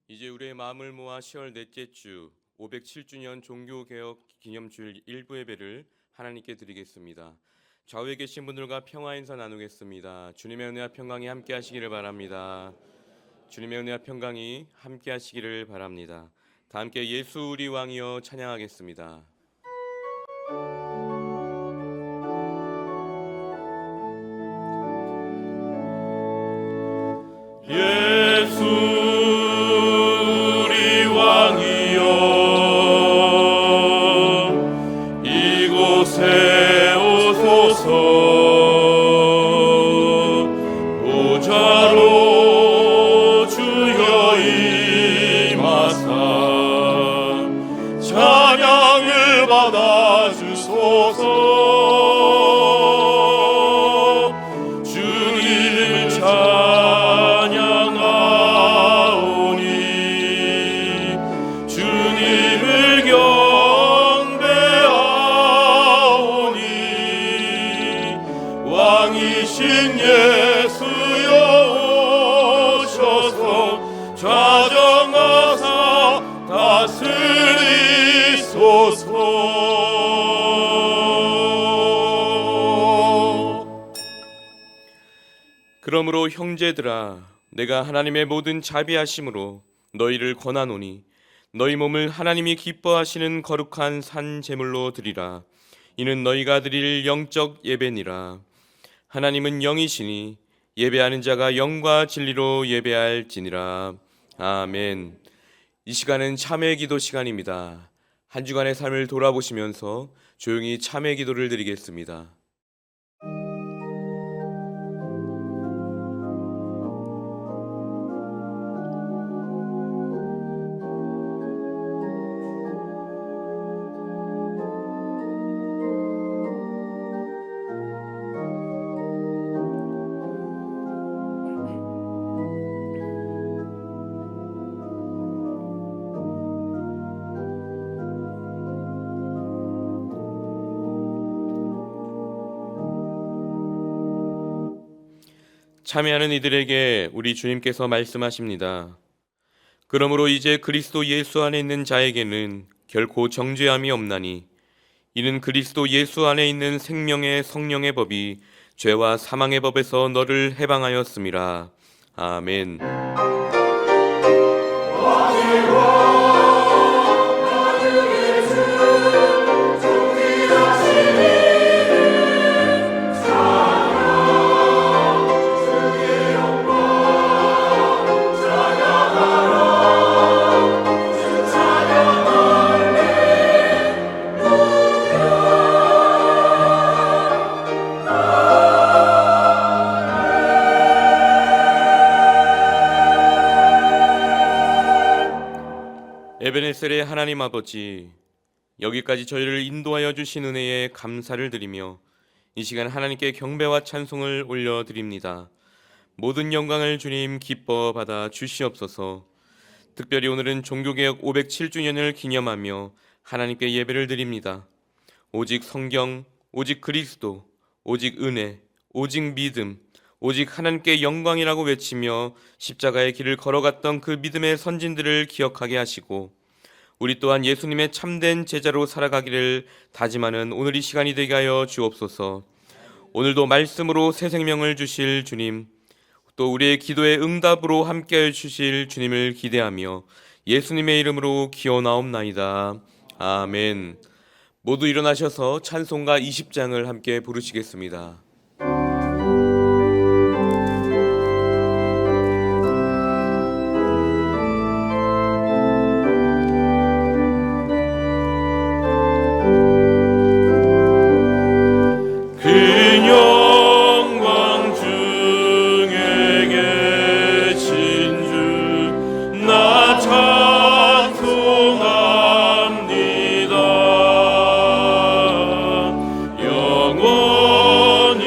이제 우리의 마음을 모아 10월 넷째 주 507주년 종교개혁 기념주일 일부 예배를 하나님께 드리겠습니다. 좌우에 계신 분들과 평화 인사 나누겠습니다. 주님의 은혜와 평강이 함께 하시기를 바랍니다. 주님의 은혜와 평강이 함께 하시기를 바랍니다. 다 함께 예수 우리 왕이여 찬양하겠습니다. 예수 세우소서. 보좌로 주여 임하사 찬양을 받아주소서. 주님을 찬양하오니 주님을 왕이신 예수여 오셔서 좌정하사 다스리소서. 그러므로 형제들아, 내가 하나님의 모든 자비하심으로 너희를 권하노니 너희 몸을 하나님이 기뻐하시는 거룩한 산 제물로 드리라. 이는 너희가 드릴 영적 예배니라. 하나님은 영이시니 예배하는 자가 영과 진리로 예배할지니라. 아멘. 이 시간은 참회 기도 시간입니다. 한 주간의 삶을 돌아보시면서 조용히 참회 기도를 드리겠습니다. 참여하는 이들에게 우리 주님께서 말씀하십니다. 그러므로 이제 그리스도 예수 안에 있는 자에게는 결코 정죄함이 없나니 이는 그리스도 예수 안에 있는 생명의 성령의 법이 죄와 사망의 법에서 너를 해방하였음이라. 아멘. 에베네셀의 하나님 아버지, 여기까지 저희를 인도하여 주신 은혜에 감사를 드리며 이 시간 하나님께 경배와 찬송을 올려드립니다. 모든 영광을 주님 기뻐 받아 주시옵소서. 특별히 오늘은 종교개혁 507주년을 기념하며 하나님께 예배를 드립니다. 오직 성경, 오직 그리스도, 오직 은혜, 오직 믿음, 오직 하나님께 영광이라고 외치며 십자가의 길을 걸어갔던 그 믿음의 선진들을 기억하게 하시고 우리 또한 예수님의 참된 제자로 살아가기를 다짐하는 오늘 이 시간이 되게 하여 주옵소서. 오늘도 말씀으로 새 생명을 주실 주님, 또 우리의 기도의 응답으로 함께해 주실 주님을 기대하며 예수님의 이름으로 기원하옵나이다. 아멘. 모두 일어나셔서 찬송가 20장을 함께 부르시겠습니다. 영원히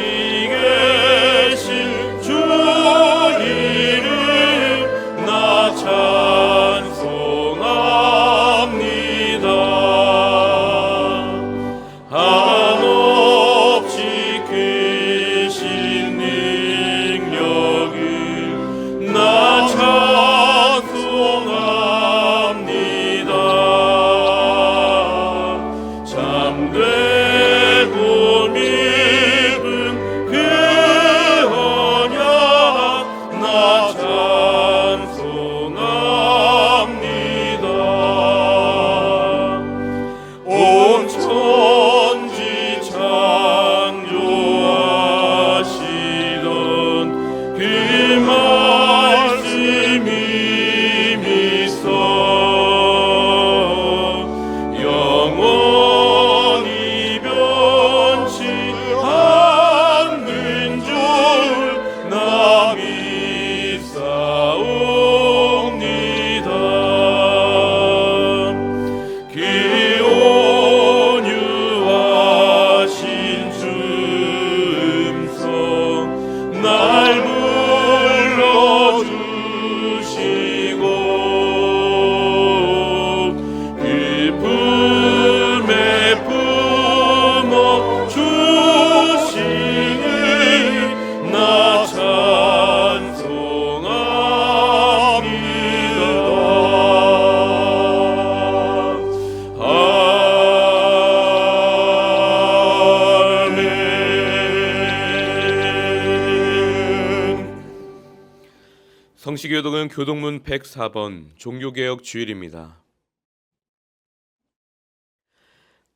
성시교독은 교독문 104번 종교개혁 주일입니다.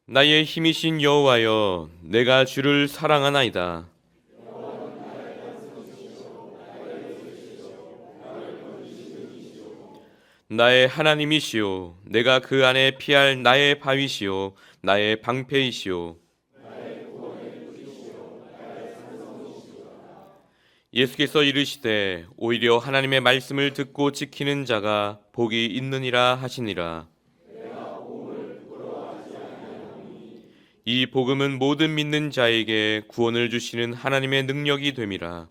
나의 힘이신 여호와여, 내가 주를 사랑하나이다. 나의 하나님이시오, 내가 그 안에 피할 나의 바위시오, 나의 방패이시오. 예수께서 이르시되 오히려 하나님의 말씀을 듣고 지키는 자가 복이 있느니라 하시니라. 이 복음은 모든 믿는 자에게 구원을 주시는 하나님의 능력이 됨이라.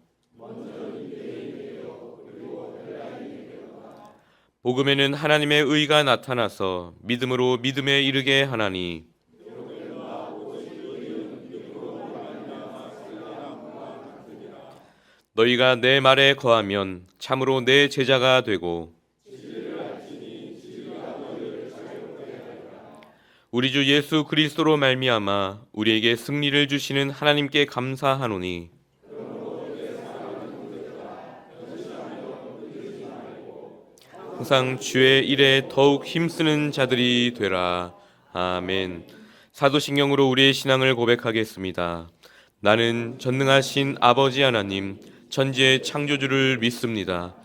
복음에는 하나님의 의가 나타나서 믿음으로 믿음에 이르게 하나니, 너희가 내 말에 거하면 참으로 내 제자가 되고 우리 주 예수 그리스도로 말미암아 우리에게 승리를 주시는 하나님께 감사하노니, 항상 주의 일에 더욱 힘쓰는 자들이 되라. 아멘. 사도신경으로 우리의 신앙을 고백하겠습니다. 나는 전능하신 아버지 하나님, 천지의 창조주를 믿습니다.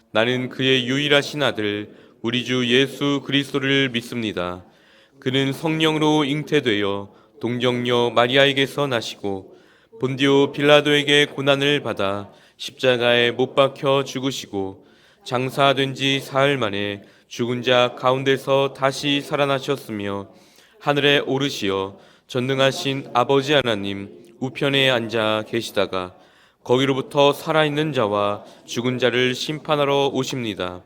나는 그의 유일하신 아들 우리 주 예수 그리스도를 믿습니다. 그는 성령으로 잉태되어 동정녀 마리아에게서 나시고 본디오 빌라도에게 고난을 받아 십자가에 못 박혀 죽으시고 장사된 지 사흘 만에 죽은 자 가운데서 다시 살아나셨으며 하늘에 오르시어 전능하신 아버지 하나님 우편에 앉아 계시다가 거기로부터 살아있는 자와 죽은 자를 심판하러 오십니다.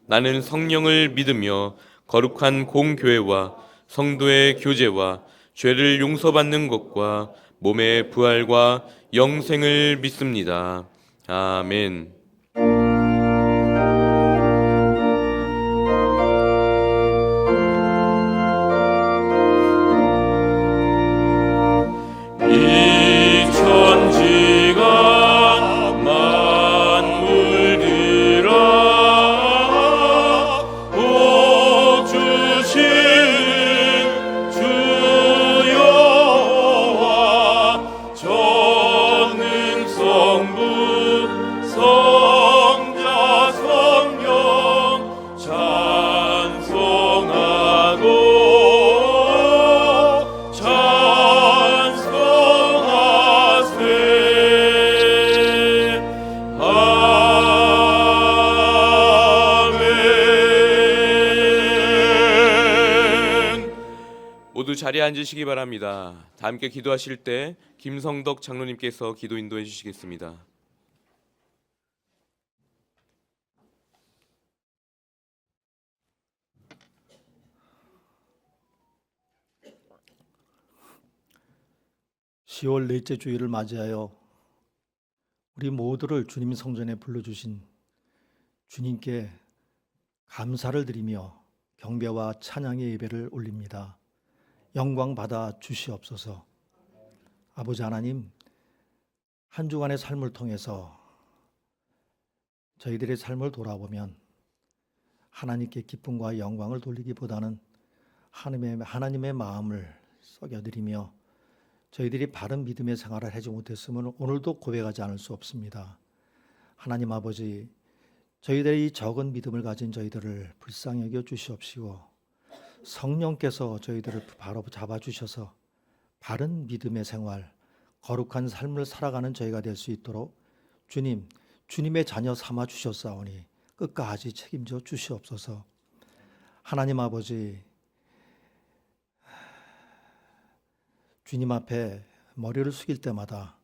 나는 성령을 믿으며 거룩한 공교회와 성도의 교제와 죄를 용서받는 것과 몸의 부활과 영생을 믿습니다. 아멘. 이 천지가 만물들아 복 주신 주 여호와 전능 성부 성자 성령 찬송하고 찬송하세. 아멘. 모두 자리에 앉으시기 바랍니다. 다 함께 기도하실 때 김성덕 장로님께서 기도 인도해 주시겠습니다. (10월) 넷째 주일을 맞이하여 우리 모두를 주님 성전에 불러주신 주님께 감사를 드리며 경배와 찬양의 예배를 올립니다. 영광 받아 주시옵소서. 아버지 하나님, 한 주간의 삶을 통해서 저희들의 삶을 돌아보면 하나님께 기쁨과 영광을 돌리기보다는 하나님의 마음을 썩여드리며 저희들이 바른 믿음의 생활을 하지 못했으면 오늘도 고백하지 않을 수 없습니다. 하나님 아버지, 저희들의 이 적은 믿음을 가진 저희들을 불쌍히 여겨 주시옵시고 성령께서 저희들을 바로 잡아주셔서 바른 믿음의 생활, 거룩한 삶을 살아가는 저희가 될 수 있도록 주님의 자녀 삼아 주셨사오니 끝까지 책임져 주시옵소서. 하나님 아버지, 주님 앞에 머리를 숙일 때마다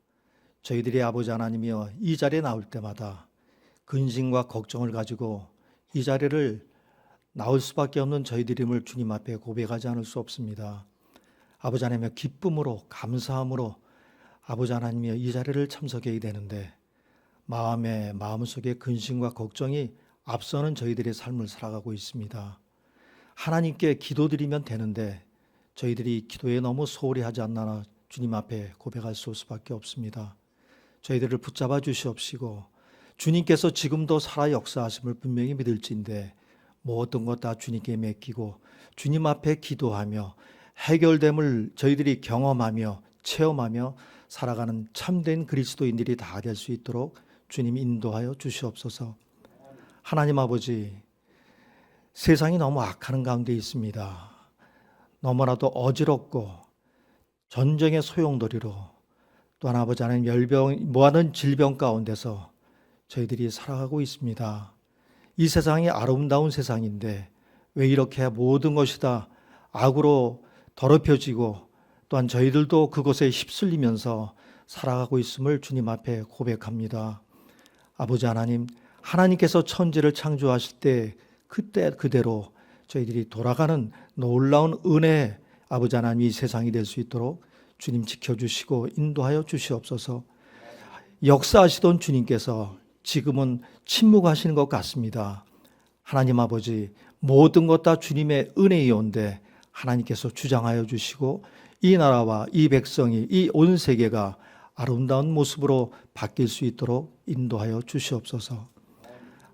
저희들이 아버지 하나님이여 이 자리에 나올 때마다 근심과 걱정을 가지고 이 자리를 나올 수밖에 없는 저희들임을 주님 앞에 고백하지 않을 수 없습니다. 아버지 하나님의 기쁨으로 감사함으로 아버지 하나님이여 이 자리를 참석해야 되는데 마음속에 근심과 걱정이 앞서는 저희들의 삶을 살아가고 있습니다. 하나님께 기도드리면 되는데 저희들이 기도에 너무 소홀히 하지 않나 주님 앞에 고백할 수밖에 없습니다. 저희들을 붙잡아 주시옵시고 주님께서 지금도 살아 역사하심을 분명히 믿을진데 모든 것 다 주님께 맡기고 주님 앞에 기도하며 해결됨을 저희들이 경험하며 체험하며 살아가는 참된 그리스도인들이 다 될 수 있도록 주님 인도하여 주시옵소서. 하나님 아버지, 세상이 너무 악하는 가운데 있습니다. 너무나도 어지럽고 전쟁의 소용돌이로 또한 아버지 하나님 무한한 질병 가운데서 저희들이 살아가고 있습니다. 이 세상이 아름다운 세상인데 왜 이렇게 모든 것이 다 악으로 더럽혀지고 또한 저희들도 그것에 휩쓸리면서 살아가고 있음을 주님 앞에 고백합니다. 아버지 하나님, 하나님께서 천지를 창조하실 때 그때 그대로 저희들이 돌아가는 놀라운 은혜 아버지 하나님 이 세상이 될 수 있도록 주님 지켜주시고 인도하여 주시옵소서. 역사하시던 주님께서 지금은 침묵하시는 것 같습니다. 하나님 아버지, 모든 것 다 주님의 은혜이온데 하나님께서 주장하여 주시고 이 나라와 이 백성이 이 온 세계가 아름다운 모습으로 바뀔 수 있도록 인도하여 주시옵소서.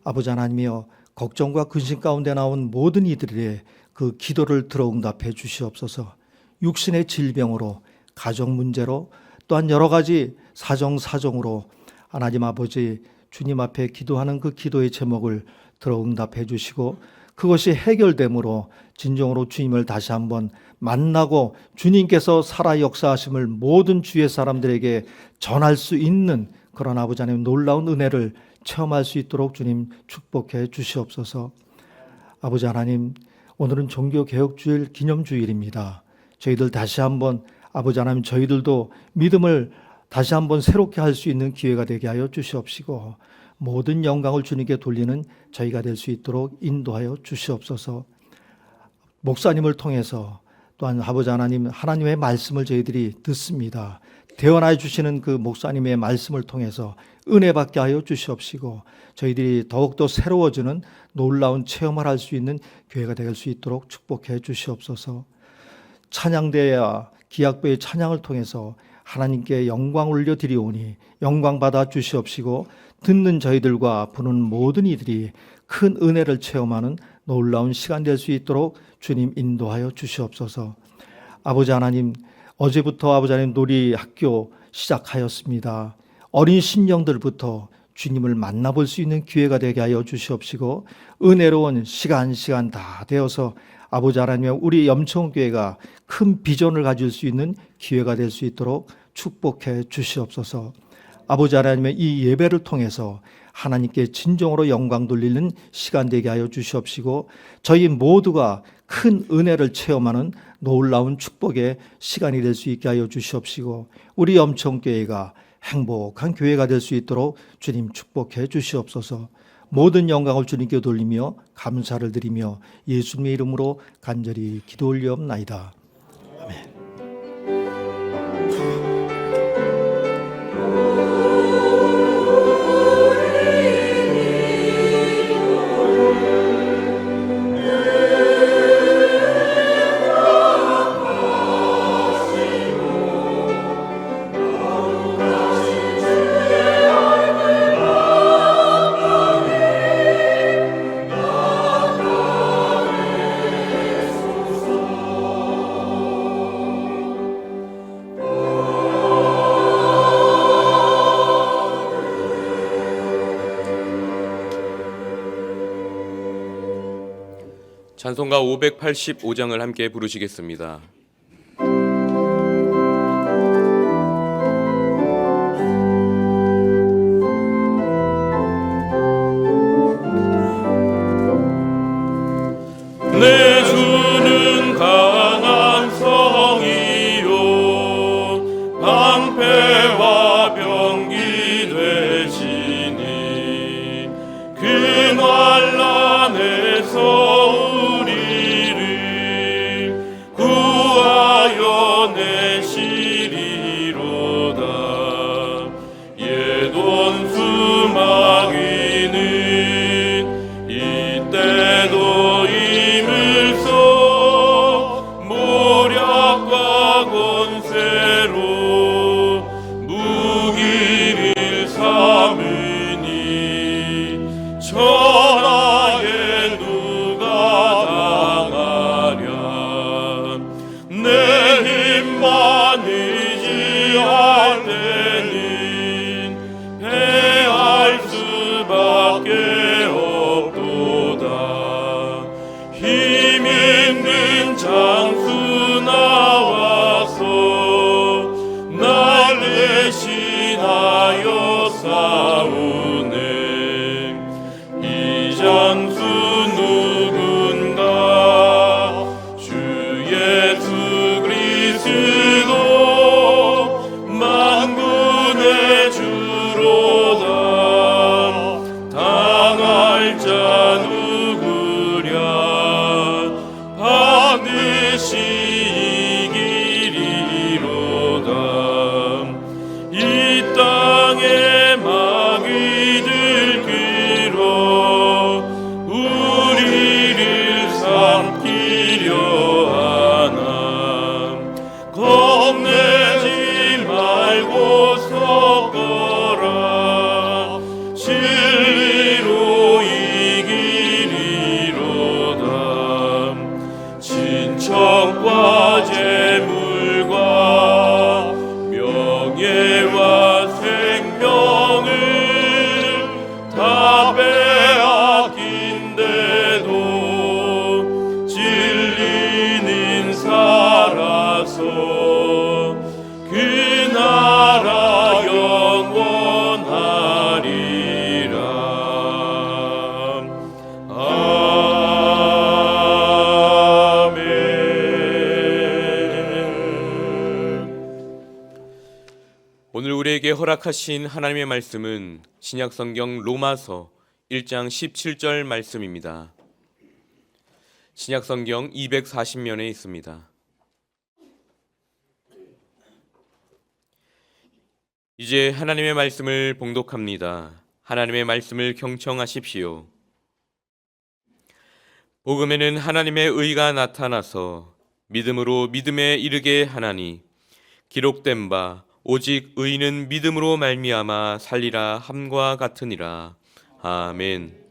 아버지 하나님이여, 걱정과 근심 가운데 나온 모든 이들의 그 기도를 들어 응답해 주시옵소서. 육신의 질병으로, 가정 문제로, 또한 여러 가지 사정으로 하나님 아버지 주님 앞에 기도하는 그 기도의 제목을 들어 응답해 주시고 그것이 해결됨으로 진정으로 주님을 다시 한번 만나고 주님께서 살아 역사하심을 모든 주의 사람들에게 전할 수 있는 그런 아버지 하나님 놀라운 은혜를 체험할 수 있도록 주님 축복해 주시옵소서. 아버지 하나님, 오늘은 종교개혁주일 기념주일입니다. 저희들 다시 한번 아버지 하나님 저희들도 믿음을 다시 한번 새롭게 할 수 있는 기회가 되게 하여 주시옵시고 모든 영광을 주님께 돌리는 저희가 될 수 있도록 인도하여 주시옵소서. 목사님을 통해서 또한 아버지 하나님 하나님의 말씀을 저희들이 듣습니다. 대언하여 주시는 그 목사님의 말씀을 통해서 은혜 받게 하여 주시옵시고 저희들이 더욱더 새로워지는 놀라운 체험을 할 수 있는 교회가 될 수 있도록 축복해 주시옵소서. 찬양대와 기악부의 찬양을 통해서 하나님께 영광 올려드리오니 영광 받아 주시옵시고 듣는 저희들과 부는 모든 이들이 큰 은혜를 체험하는 놀라운 시간 될 수 있도록 주님 인도하여 주시옵소서. 아버지 하나님, 어제부터 아버지 하나님 놀이 학교 시작하였습니다. 어린 심령들부터 주님을 만나볼 수 있는 기회가 되게 하여 주시옵시고 은혜로운 시간 다 되어서 아버지 하나님 우리 염천교회가 큰 비전을 가질 수 있는 기회가 될 수 있도록 축복해 주시옵소서. 아버지 하나님의 이 예배를 통해서 하나님께 진정으로 영광 돌리는 시간 되게 하여 주시옵시고 저희 모두가 큰 은혜를 체험하는 놀라운 축복의 시간이 될 수 있게 하여 주시옵시고 우리 염천교회가 행복한 교회가 될 수 있도록 주님 축복해 주시옵소서. 모든 영광을 주님께 돌리며 감사를 드리며 예수님의 이름으로 간절히 기도 올리옵나이다. 아멘. 찬송가 585장을 함께 부르시겠습니다. 내 주는 강한 성이요 방패와 병기 되시니 그 난란에서 우리를 구하시는 우리에게 허락하신 하나님의 말씀은 신약성경 로마서 1장 17절 말씀입니다. 신약성경 240면에 있습니다. 이제 하나님의 말씀을 봉독합니다. 하나님의 말씀을 경청하십시오. 복음에는 하나님의 의가 나타나서 믿음으로 믿음에 이르게 하나니 기록된 바 오직 의인은 믿음으로 말미암아 살리라 함과 같으니라. 아멘.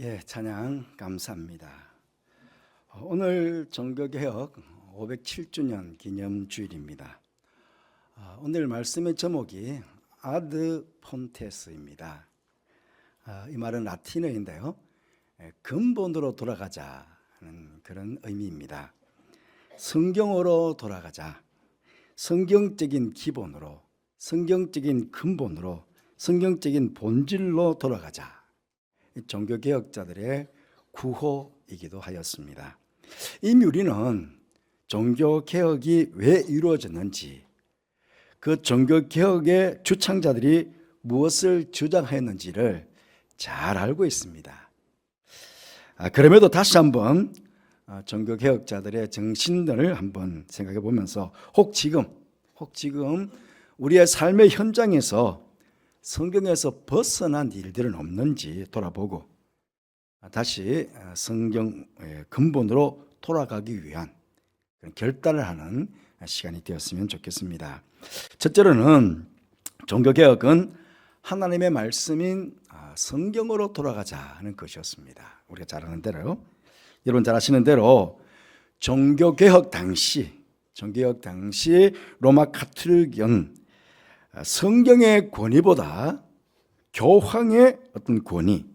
예, 찬양 감사합니다. 오늘 종교개혁 507주년 기념주일입니다. 오늘 말씀의 제목이 아드 폰테스입니다. 이 말은 라틴어인데요, 근본으로 돌아가자는 그런 의미입니다. 성경으로 돌아가자, 성경적인 기본으로, 성경적인 근본으로, 성경적인 본질로 돌아가자. 종교개혁자들의 구호이기도 하였습니다. 이미 우리는 종교개혁이 왜 이루어졌는지, 그 종교개혁의 주창자들이 무엇을 주장했는지를 잘 알고 있습니다. 그럼에도 다시 한번 종교개혁자들의 정신들을 한번 생각해 보면서 혹 지금 우리의 삶의 현장에서 성경에서 벗어난 일들은 없는지 돌아보고 다시 성경의 근본으로 돌아가기 위한 그런 결단을 하는 시간이 되었으면 좋겠습니다. 첫째로는 종교개혁은 하나님의 말씀인 성경으로 돌아가자는 것이었습니다. 우리가 잘 아는 대로, 여러분 잘 아시는 대로 종교개혁 당시 로마 가톨릭은 성경의 권위보다 교황의 어떤 권위,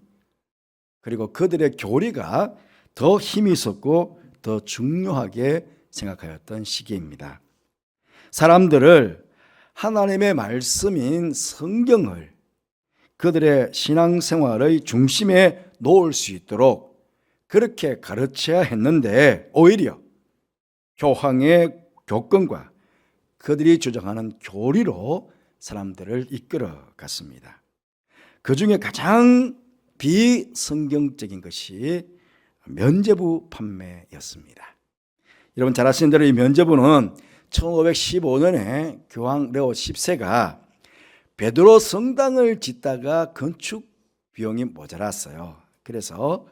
그리고 그들의 교리가 더 힘이 있었고 더 중요하게 생각하였던 시기입니다. 사람들을 하나님의 말씀인 성경을 그들의 신앙생활의 중심에 놓을 수 있도록 그렇게 가르쳐야 했는데, 오히려 교황의 교권과 그들이 주장하는 교리로 사람들을 이끌어 갔습니다. 그 중에 가장 비성경적인 것이 면죄부 판매였습니다. 여러분 잘 아시는 대로 이 면죄부는 1515년에 교황 레오 10세가 베드로 성당을 짓다가 건축 비용이 모자랐어요. 그래서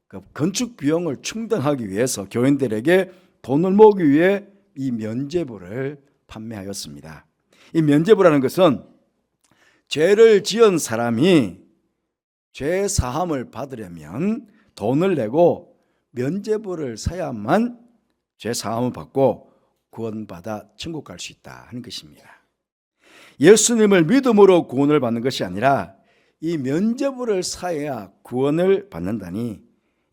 그 건축 비용을 충당하기 위해서 교인들에게 돈을 모으기 위해 이 면죄부를 판매하였습니다. 이 면죄부라는 것은 죄를 지은 사람이 죄 사함을 받으려면 돈을 내고 면죄부를 사야만 죄 사함을 받고 구원받아 천국 갈 수 있다 하는 것입니다. 예수님을 믿음으로 구원을 받는 것이 아니라 이 면죄부를 사야 구원을 받는다니,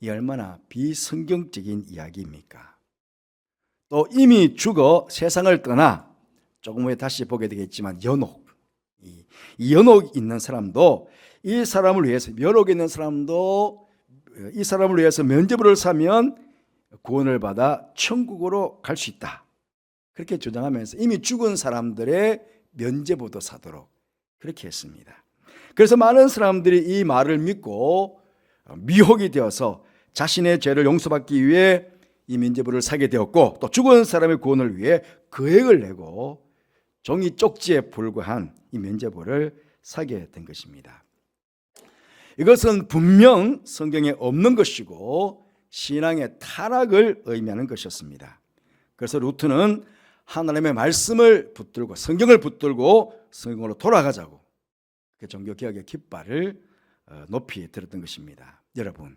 이 얼마나 비성경적인 이야기입니까? 또 이미 죽어 세상을 떠나 조금 후에 다시 보게 되겠지만 이 연옥 있는 사람도 이 사람을 위해서, 멸옥에 있는 사람도 이 사람을 위해서 면죄부를 사면 구원을 받아 천국으로 갈 수 있다, 그렇게 주장하면서 이미 죽은 사람들의 면죄부도 사도록 그렇게 했습니다. 그래서 많은 사람들이 이 말을 믿고 미혹이 되어서 자신의 죄를 용서받기 위해 이 면죄부를 사게 되었고, 또 죽은 사람의 구원을 위해 거액을 내고 종이 쪽지에 불과한 이 면죄부를 사게 된 것입니다. 이것은 분명 성경에 없는 것이고 신앙의 타락을 의미하는 것이었습니다. 그래서 루트는 하나님의 말씀을 붙들고 성경을 붙들고 성경으로 돌아가자고 종교개혁의 깃발을 높이 들었던 것입니다. 여러분,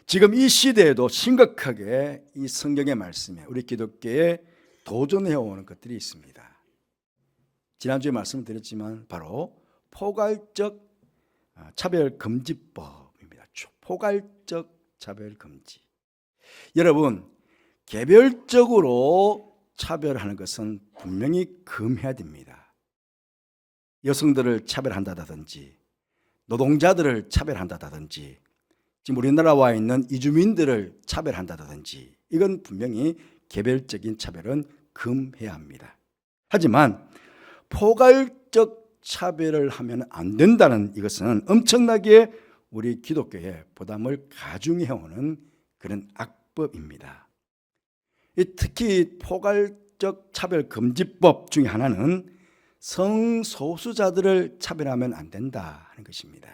지금 이 시대에도 심각하게 이 성경의 말씀에 우리 기독교에 도전해오는 것들이 있습니다. 지난주에 말씀을 드렸지만 바로 포괄적 차별금지법입니다. 포괄적 차별금지. 여러분, 개별적으로 차별하는 것은 분명히 금해야 됩니다. 여성들을 차별한다든지 노동자들을 차별한다든지 지금 우리나라에 와 있는 이주민들을 차별한다든지 이건 분명히 개별적인 차별은 금해야 합니다. 하지만 포괄적 차별을 하면 안 된다는 이것은 엄청나게 우리 기독교에 부담을 가중해오는 그런 악법입니다. 특히 포괄적 차별금지법 중에 하나는 성소수자들을 차별하면 안 된다 하는 것입니다.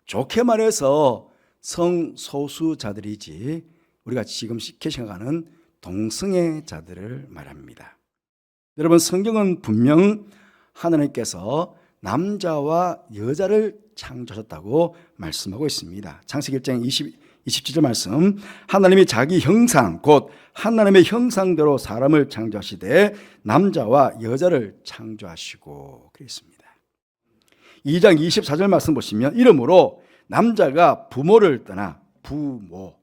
좋게 말해서 성소수자들이지 우리가 지금 쉽게 생각하는 동성애자들을 말합니다. 여러분, 성경은 분명 하나님께서 남자와 여자를 창조하셨다고 말씀하고 있습니다. 창세기 1장 27절 말씀, 하나님이 자기 형상 곧 하나님의 형상대로 사람을 창조하시되 남자와 여자를 창조하시고 그랬습니다. 2장 24절 말씀 보시면 이러므로 남자가 부모를 떠나 부모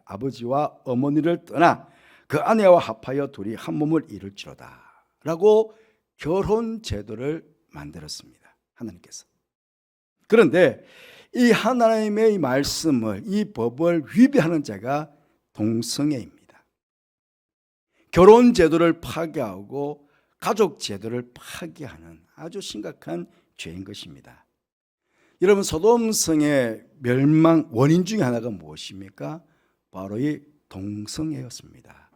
아버지와 어머니를 떠나 그 아내와 합하여 둘이 한 몸을 이룰지로다 라고 결혼 제도를 만들었습니다. 하나님께서. 그런데 이 하나님의 말씀을, 이 법을 위배하는 자가 동성애입니다. 결혼 제도를 파괴하고 가족 제도를 파괴하는 아주 심각한 죄인 것입니다. 여러분, 소돔성의 멸망 원인 중에 하나가 무엇입니까? 바로 이 동성애였습니다.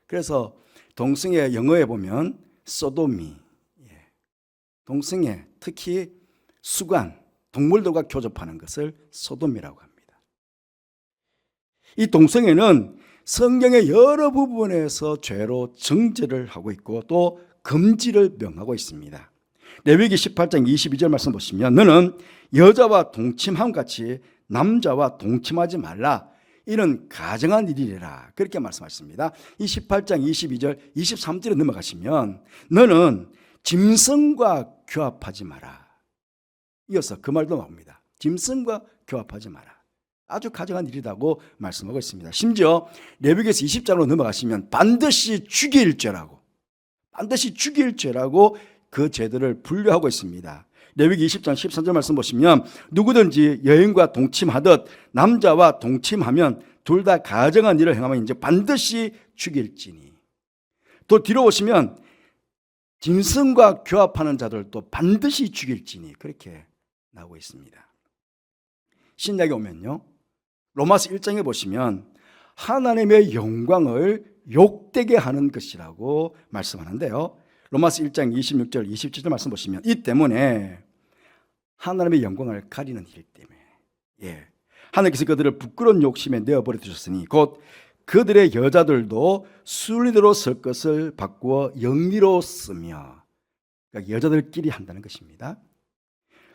그래서 동성애 영어에 보면 소도미, 동성애, 특히 수간, 동물들과 교접하는 것을 소돔이라고 합니다. 이 동성애는 성경의 여러 부분에서 죄로 정죄를 하고 있고 또 금지를 명하고 있습니다. 레위기 18장 22절 말씀 보시면 너는 여자와 동침함 같이 남자와 동침하지 말라. 이는 가정한 일이라. 그렇게 말씀하셨습니다. 이 18장 22절 23절에 넘어가시면 너는 짐승과 교합하지 마라. 이어서 그 말도 나옵니다. 짐승과 교합하지 마라. 아주 가정한 일이라고 말씀하고 있습니다. 심지어 레위기에서 20장으로 넘어가시면 반드시 죽일 죄라고, 반드시 죽일 죄라고 그 죄들을 분류하고 있습니다. 레위기 20장 13절 말씀 보시면 누구든지 여인과 동침하듯 남자와 동침하면 둘 다 가정한 일을 행하면 이제 반드시 죽일지니. 또 뒤로 오시면 짐승과 교합하는 자들도 반드시 죽일지니 그렇게 나오고 있습니다. 신약에 오면요, 로마서 1장에 보시면 하나님의 영광을 욕되게 하는 것이라고 말씀하는데요, 로마서 1장 26절 27절 말씀 보시면 이 때문에 하나님의 영광을 가리는 일 때문에 하나님께서 그들을 부끄러운 욕심에 내어버려 두셨으니 곧 그들의 여자들도 순리대로 쓸 것을 바꾸어 영리로 쓰며, 그러니까 여자들끼리 한다는 것입니다.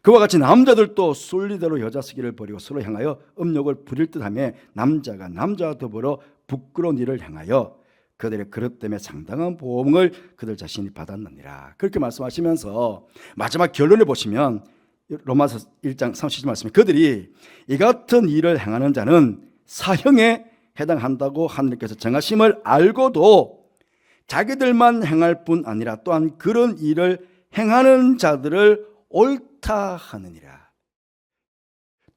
그와 같이 남자들도 순리대로 여자 쓰기를 버리고 서로 향하여 음욕을 부릴 듯하며 남자가 남자와 더불어 부끄러운 일을 행하여 그들의 그릇 때문에 상당한 보응을 그들 자신이 받았느니라. 그렇게 말씀하시면서 마지막 결론을 보시면 로마서 1장 30절 말씀에 그들이 이 같은 일을 행하는 자는 사형에 해당한다고 하나님께서 정하심을 알고도 자기들만 행할 뿐 아니라 또한 그런 일을 행하는 자들을 옳다 하느니라.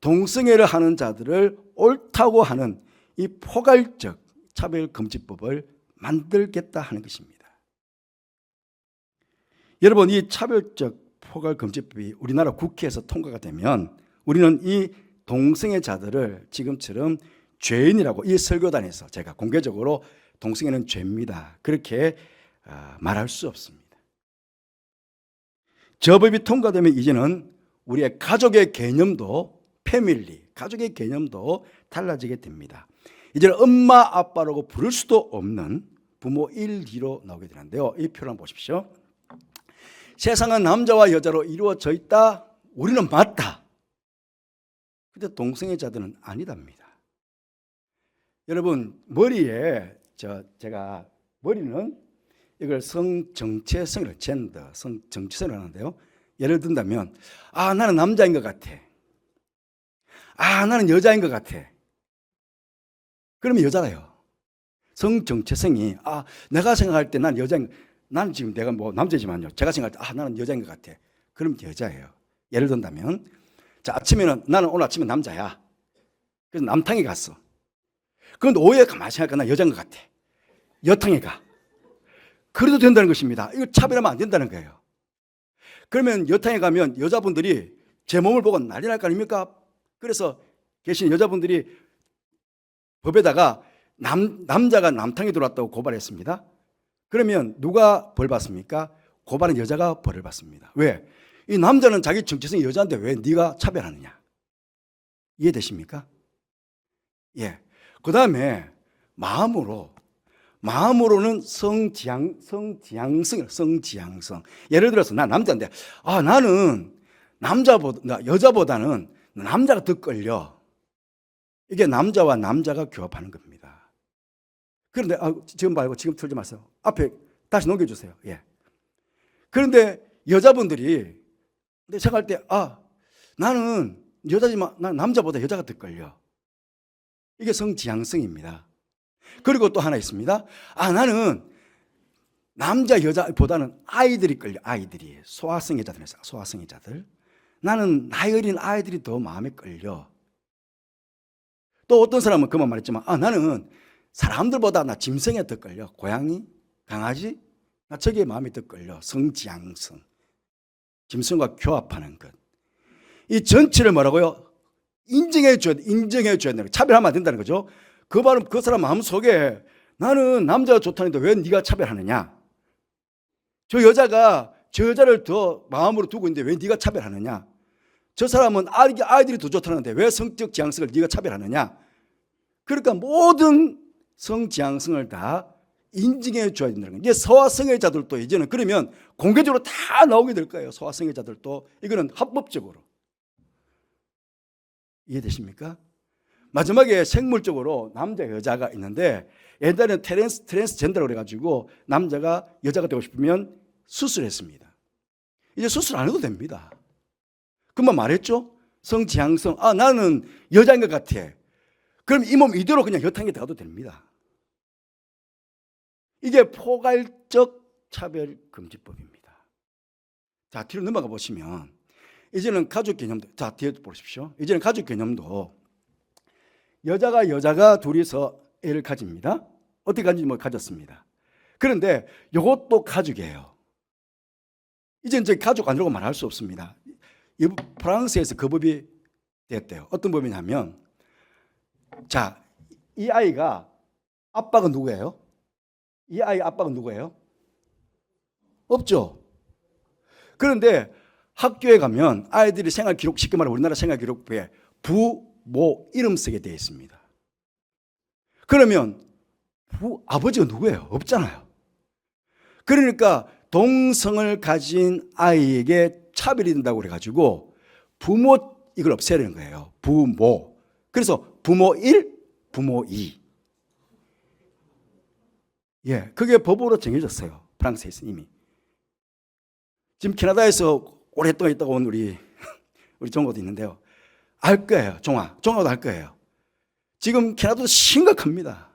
동성애를 하는 자들을 옳다고 하는 이 포괄적 차별금지법을 만들겠다 하는 것입니다. 여러분, 이 차별적 포괄금지법이 우리나라 국회에서 통과가 되면 우리는 이 동성애자들을 지금처럼 죄인이라고 이 설교단에서 제가 공개적으로 동성애는 죄입니다, 그렇게 말할 수 없습니다. 저 법이 통과되면 이제는 우리의 가족의 개념도 패밀리, 가족의 개념도 달라지게 됩니다. 이제는 엄마 아빠라고 부를 수도 없는 부모 1, 2로 나오게 되는데요, 이 표를 한번 보십시오. 세상은 남자와 여자로 이루어져 있다, 우리는 맞다. 근데 동성애자들은 아니답니다. 여러분, 머리에 제가 머리는 이걸 성정체성을 젠더, 성정체성을 하는데요, 예를 든다면 나는 남자인 것 같아, 나는 여자인 것 같아, 그러면 여자라요. 성정체성이 내가 생각할 때 난 여자인, 나는 지금 내가 뭐 남자지만요, 제가 생각할 때 나는 여자인 것 같아, 그럼 여자예요. 예를 든다면 아침에는 나는 오늘 아침에 남자야, 그래서 남탕에 갔어. 그런데 오후에 가만히 생각하니까 나 여자인 것 같아, 여탕에 가. 그래도 된다는 것입니다. 이거 차별하면 안 된다는 거예요. 그러면 여탕에 가면 여자분들이 제 몸을 보고 난리 날 거 아닙니까? 그래서 계신 여자분들이 법에다가 남자가 남탕에 들어왔다고 고발했습니다. 그러면 누가 벌 받습니까? 고발은 여자가 벌을 받습니다. 왜? 이 남자는 자기 정체성이 여자인데 왜 네가 차별하느냐? 이해되십니까? 예. 그 다음에 마음으로는 성지향성. 예를 들어서 나 남자인데 나는 여자보다는 남자가 더 끌려. 이게 남자와 남자가 교합하는 겁니다. 그런데 지금 말고 지금 틀지 마세요. 앞에 다시 넘겨주세요. 예. 그런데 여자분들이 생각할 때 나는 여자지만 난 남자보다 여자가 더 끌려. 이게 성지향성입니다. 그리고 또 하나 있습니다. 나는 남자 여자보다는 아이들이 끌려. 아이들이 소아성애자들에서 소아성애자들. 나는 나이 어린 아이들이 더 마음에 끌려. 또 어떤 사람은 그만 말했지만 나는 사람들보다 나 짐승에 더 끌려. 고양이, 강아지, 나 저게 마음이 더 끌려. 성지향성. 짐승과 교합하는 것. 이 전체를 뭐라고요? 인정해 줘야 되는, 차별하면 안 된다는 거죠. 그 사람 마음속에 나는 남자가 좋다는데 왜 네가 차별하느냐? 저 여자를 더 마음으로 두고 있는데 왜 네가 차별하느냐? 저 사람은 아이들이 더 좋다는데 왜 성적 지향성을 네가 차별하느냐? 그러니까 모든 성지향성을 다 인정해 줘야 된다는 거예요. 이제 소아성애자들도 이제는 그러면 공개적으로 다 나오게 될 거예요. 소아성애자들도 이거는 합법적으로. 이해되십니까? 마지막에 생물적으로 남자 여자가 있는데 옛날에는 트랜스젠더라고 그래가지고 남자가 여자가 되고 싶으면 수술했습니다. 이제 수술 안 해도 됩니다. 그만 말했죠. 성지향성. 나는 여자인 것 같아. 그럼 이 몸 이대로 그냥 여탕에 들어가도 됩니다. 이게 포괄적 차별금지법입니다. 자, 뒤로 넘어가 보시면 이제는 가족 개념도, 자, 뒤에 보십시오. 이제는 가족 개념도 여자가 둘이서 애를 가집니다. 어떻게 가진지 가졌습니다. 그런데 이것도 가족이에요. 이제는 저희 가족 아니라고 말할 수 없습니다. 프랑스에서 그 법이 됐대요. 어떤 법이냐면, 자, 이 아이가 아빠가 누구예요? 이 아이 아빠가 누구예요? 없죠. 그런데 학교에 가면 아이들이 생활 기록, 쉽게 말해 우리나라 생활 기록부에 부모 이름 쓰게 되어 있습니다. 그러면 아버지가 누구예요? 없잖아요. 그러니까 동성을 가진 아이에게 차별이 된다고 그래가지고 부모 이걸 없애야 되는 거예요. 부모. 그래서 부모 1, 부모 2. 예, 그게 법으로 정해졌어요. 프랑스에서 이미. 지금 캐나다에서 오랫동안 있다가 온 우리 종호도 있는데요. 알 거예요. 종호도 알 거예요. 지금 캐나다도 심각합니다.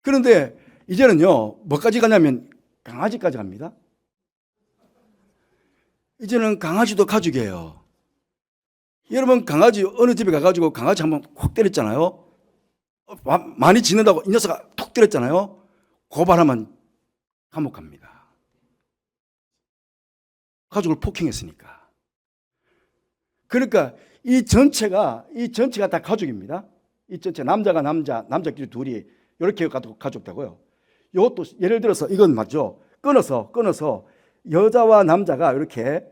그런데 이제는요, 뭐까지 가냐면 강아지까지 갑니다. 이제는 강아지도 가족이에요. 여러분 강아지 어느 집에 가가지고 강아지 한번 콕 때렸잖아요. 많이 짖는다고 이 녀석아 톡 때렸잖아요. 고발하면 감옥 갑니다. 가족을 폭행했으니까. 그러니까 이 전체가 다 가족입니다. 이 전체 남자끼리 둘이 이렇게 가족 되고요. 이것도 예를 들어서 이건 맞죠. 끊어서 여자와 남자가 이렇게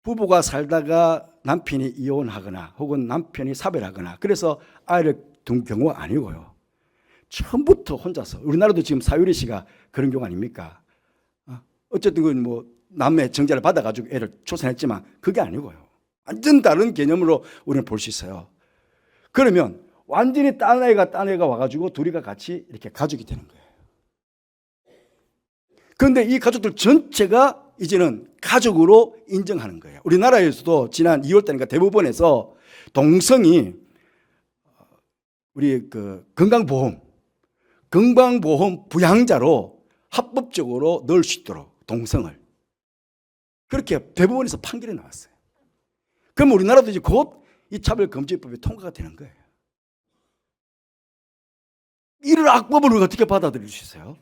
부부가 살다가 남편이 이혼하거나 혹은 남편이 사별하거나 그래서 아이를 둔 경우가 아니고요. 처음부터 혼자서, 우리나라도 지금 사유리 씨가 그런 경우 아닙니까? 어쨌든 그건 뭐 남의 정자를 받아가지고 애를 출산했지만 그게 아니고요. 완전 다른 개념으로 우리는 볼 수 있어요. 그러면 완전히 딴 애가 와가지고 둘이가 같이 이렇게 가족이 되는 거예요. 그런데 이 가족들 전체가 이제는 가족으로 인정하는 거예요. 우리나라에서도 지난 2월달인가 대법원에서 동성이 우리 그 건강보험 부양자로 합법적으로 넣을 수 있도록 동성을 그렇게 대법원에서 판결이 나왔어요. 그럼 우리나라도 이제 곧 이 차별금지법이 통과가 되는 거예요. 이런 악법을 우리가 어떻게 받아들일 수 있어요?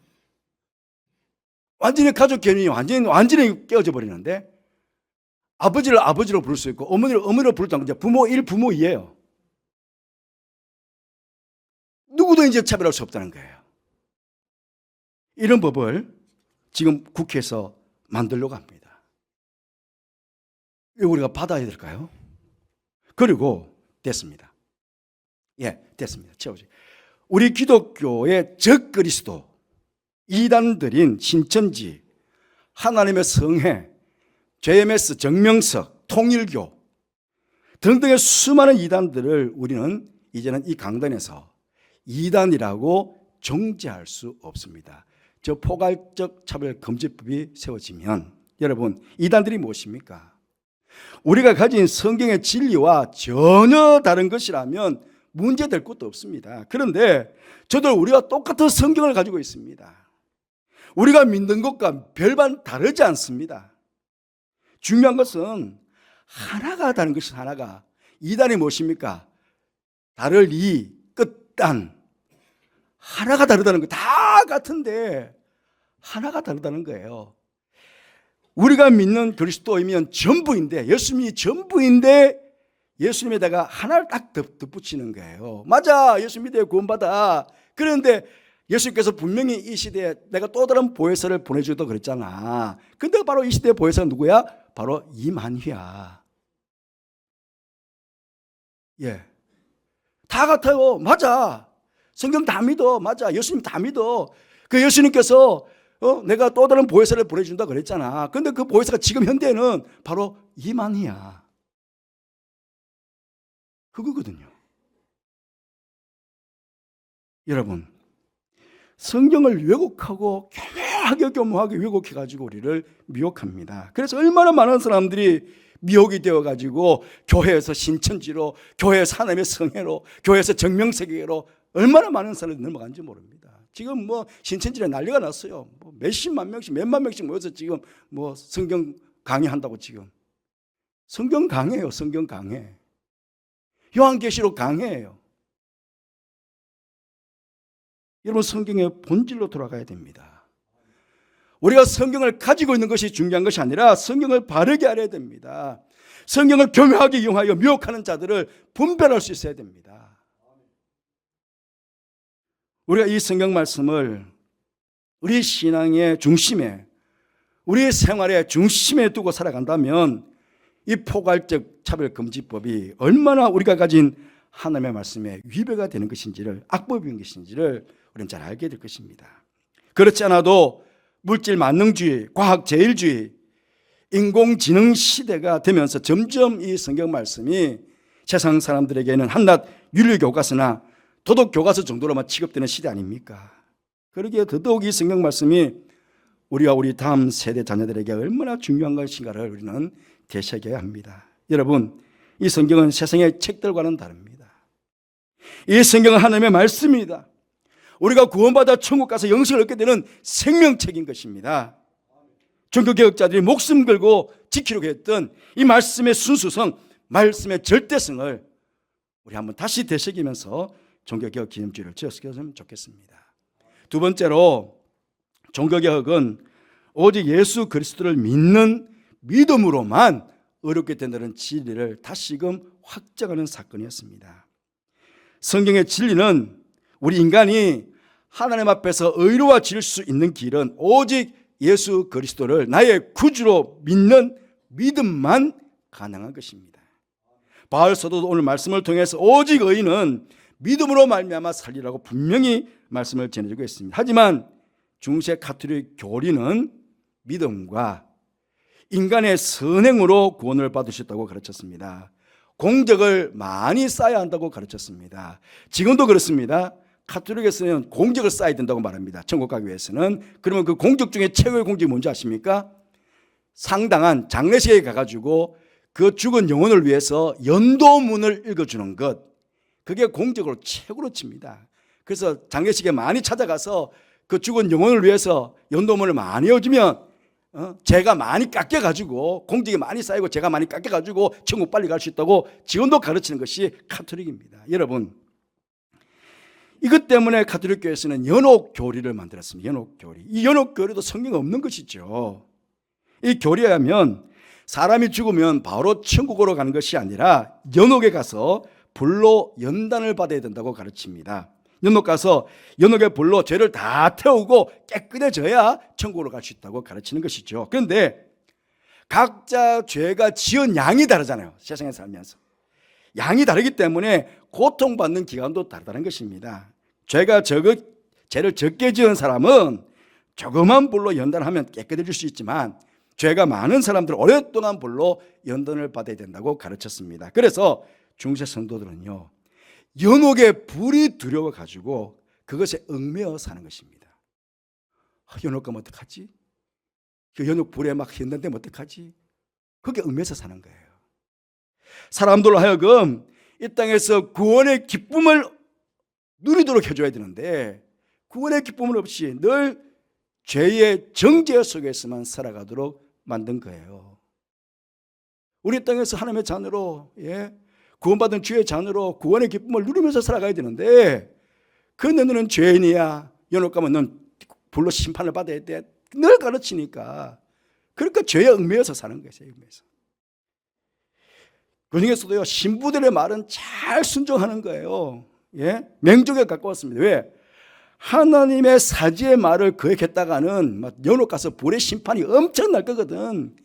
완전히 가족 개념이 완전히 깨어져 버리는데 아버지를 아버지로 부를 수 있고 어머니를 어머니로 부를 수 있고 부모 1, 부모 2예요. 누구도 이제 차별할 수 없다는 거예요. 이런 법을 지금 국회에서 만들려고 합니다. 이거 우리가 받아야 될까요? 그리고 됐습니다. 예, 됐습니다. 채워지. 우리 기독교의 적그리스도 이단들인 신천지, 하나님의 성회, JMS, 정명석, 통일교 등등의 수많은 이단들을 우리는 이제는 이 강단에서 이단이라고 정죄할 수 없습니다. 저 포괄적 차별 금지법이 세워지면 여러분, 이단들이 무엇입니까? 우리가 가진 성경의 진리와 전혀 다른 것이라면 문제될 것도 없습니다. 그런데 저도 우리가 똑같은 성경을 가지고 있습니다. 우리가 믿는 것과 별반 다르지 않습니다. 중요한 것은 하나가 다른 것이 하나가. 이단이 무엇입니까? 다를 이, 끝단. 하나가 다르다는 거. 다 같은데 하나가 다르다는 거예요. 우리가 믿는 그리스도이면 전부인데, 예수님이 전부인데 예수님에다가 하나를 딱 덧붙이는 거예요. 맞아, 예수 믿어야 구원받아. 그런데 예수님께서 분명히 이 시대에 내가 또 다른 보혜사를 보내주기도 그랬잖아. 근데 바로 이 시대의 보혜사가 누구야? 바로 이만희야. 예, 다 같아요. 맞아, 성경 다 믿어. 맞아, 예수님 다 믿어. 그 예수님께서 내가 또 다른 보혜사를 보내준다 그랬잖아. 근데 그 보혜사가 지금 현대에는 바로 이만희야. 그거거든요. 여러분, 성경을 왜곡하고 교묘하게 왜곡해가지고 우리를 미혹합니다. 그래서 얼마나 많은 사람들이 미혹이 되어가지고 교회에서 신천지로, 교회에서 하나님의 성회로, 교회에서 정명세계로 얼마나 많은 사람들이 넘어간지 모릅니다. 지금 뭐 신천지에 난리가 났어요. 뭐 몇십만 명씩, 몇만 명씩 모여서 지금 뭐 성경 강의한다고. 지금 성경 강해요. 성경 강해. 요한계시록 강해요. 여러분, 성경의 본질로 돌아가야 됩니다. 우리가 성경을 가지고 있는 것이 중요한 것이 아니라 성경을 바르게 알아야 됩니다. 성경을 교묘하게 이용하여 미혹하는 자들을 분별할 수 있어야 됩니다. 우리가 이 성경 말씀을 우리 신앙의 중심에, 우리의 생활의 중심에 두고 살아간다면 이 포괄적 차별금지법이 얼마나 우리가 가진 하나님의 말씀에 위배가 되는 것인지를, 악법인 것인지를 우리는 잘 알게 될 것입니다. 그렇지 않아도 물질 만능주의, 과학제일주의, 인공지능 시대가 되면서 점점 이 성경 말씀이 세상 사람들에게는 한낱 윤리교과서나 도덕교과서 정도로만 취급되는 시대 아닙니까? 그러기에 더더욱 이 성경 말씀이 우리와 우리 다음 세대 자녀들에게 얼마나 중요한 것인가를 우리는 되새겨야 합니다. 여러분, 이 성경은 세상의 책들과는 다릅니다. 이 성경은 하나님의 말씀입니다. 우리가 구원받아 천국 가서 영생을 얻게 되는 생명책인 것입니다. 종교개혁자들이 목숨 걸고 지키려고 했던 이 말씀의 순수성, 말씀의 절대성을 우리 한번 다시 되새기면서 종교개혁 기념주의를 지었으면 좋겠습니다. 두 번째로, 종교개혁은 오직 예수 그리스도를 믿는 믿음으로만 어렵게 된다는 진리를 다시금 확정하는 사건이었습니다. 성경의 진리는 우리 인간이 하나님 앞에서 의로워질 수 있는 길은 오직 예수 그리스도를 나의 구주로 믿는 믿음만 가능한 것입니다. 바울 사도도 오늘 말씀을 통해서 오직 의인은 믿음으로 말미암아 살리라고 분명히 말씀을 전해주고 있습니다. 하지만 중세 가톨릭 교리는 믿음과 인간의 선행으로 구원을 받으셨다고 가르쳤습니다. 공적을 많이 쌓아야 한다고 가르쳤습니다. 지금도 그렇습니다. 가톨릭에서는 공적을 쌓아야 된다고 말합니다. 천국 가기 위해서는. 그러면 그 공적 중에 최고의 공적이 뭔지 아십니까? 상당한 장례식에 가가지고 그 죽은 영혼을 위해서 연도문을 읽어주는 것, 그게 공적으로 최고로 칩니다. 그래서 장례식에 많이 찾아가서 그 죽은 영혼을 위해서 연도문을 많이 읽어주면 죄가 많이 깎여가지고, 공적이 많이 쌓이고 죄가 많이 깎여가지고 천국 빨리 갈 수 있다고 지금도 가르치는 것이 가톨릭입니다. 여러분, 이것 때문에 가톨릭 교회에서는 연옥교리를 만들었습니다. 연옥교리. 이 연옥교리도 성경에 없는 것이죠. 이 교리에 하면 사람이 죽으면 바로 천국으로 가는 것이 아니라 연옥에 가서 불로 연단을 받아야 된다고 가르칩니다. 연옥 가서 연옥의 불로 죄를 다 태우고 깨끗해져야 천국으로 갈 수 있다고 가르치는 것이죠. 그런데 각자 죄가 지은 양이 다르잖아요. 세상에 살면서 양이 다르기 때문에 고통받는 기간도 다르다는 것입니다. 죄를 적게 지은 사람은 조그만 불로 연단하면 깨끗해질 수 있지만 죄가 많은 사람들 오랫동안 불로 연단을 받아야 된다고 가르쳤습니다. 그래서 중세 성도들은요, 연옥의 불이 두려워가지고 그것에 얽매여 사는 것입니다. 연옥 가면 어떡하지? 그 연옥 불에 막 현단되면 어떡하지? 그게 얽매여서 사는 거예요. 사람들로 하여금 이 땅에서 구원의 기쁨을 누리도록 해줘야 되는데 구원의 기쁨은 없이 늘 죄의 정죄 속에서만 살아가도록 만든 거예요. 우리 땅에서 하나님의 자녀로, 구원받은 주의 자녀로 구원의 기쁨을 누리면서 살아가야 되는데 그 너는 죄인이야, 연옥 가면 넌 불로 심판을 받아야 돼, 늘 가르치니까 그러니까 죄에 얽매여서 사는 거예요. 죄에 얽매여서. 그 중에서도요, 신부들의 말은 잘 순종하는 거예요. 맹족에 가까웠습니다. 왜? 하나님의 사지의 말을 거역했다가는 연옥 가서 불의 심판이 엄청날 거거든.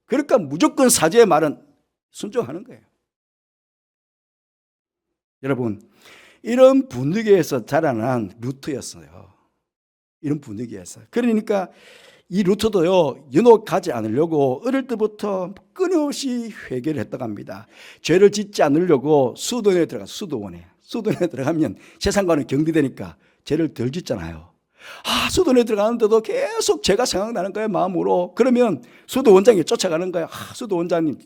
그러니까 무조건 사지의 말은 순종하는 거예요. 여러분, 이런 분위기에서 자라난 루트였어요. 이런 분위기에서. 그러니까 이 루터도요, 연옥 가지 않으려고 어릴 때부터 끊임없이 회개를 했다고 합니다. 죄를 짓지 않으려고 수도원에 들어가면 세상과는 경비되니까 죄를 덜 짓잖아요. 수도원에 들어가는데도 계속 죄가 생각나는 거예요, 마음으로. 그러면 수도원장이 쫓아가는 거예요. 수도원장님,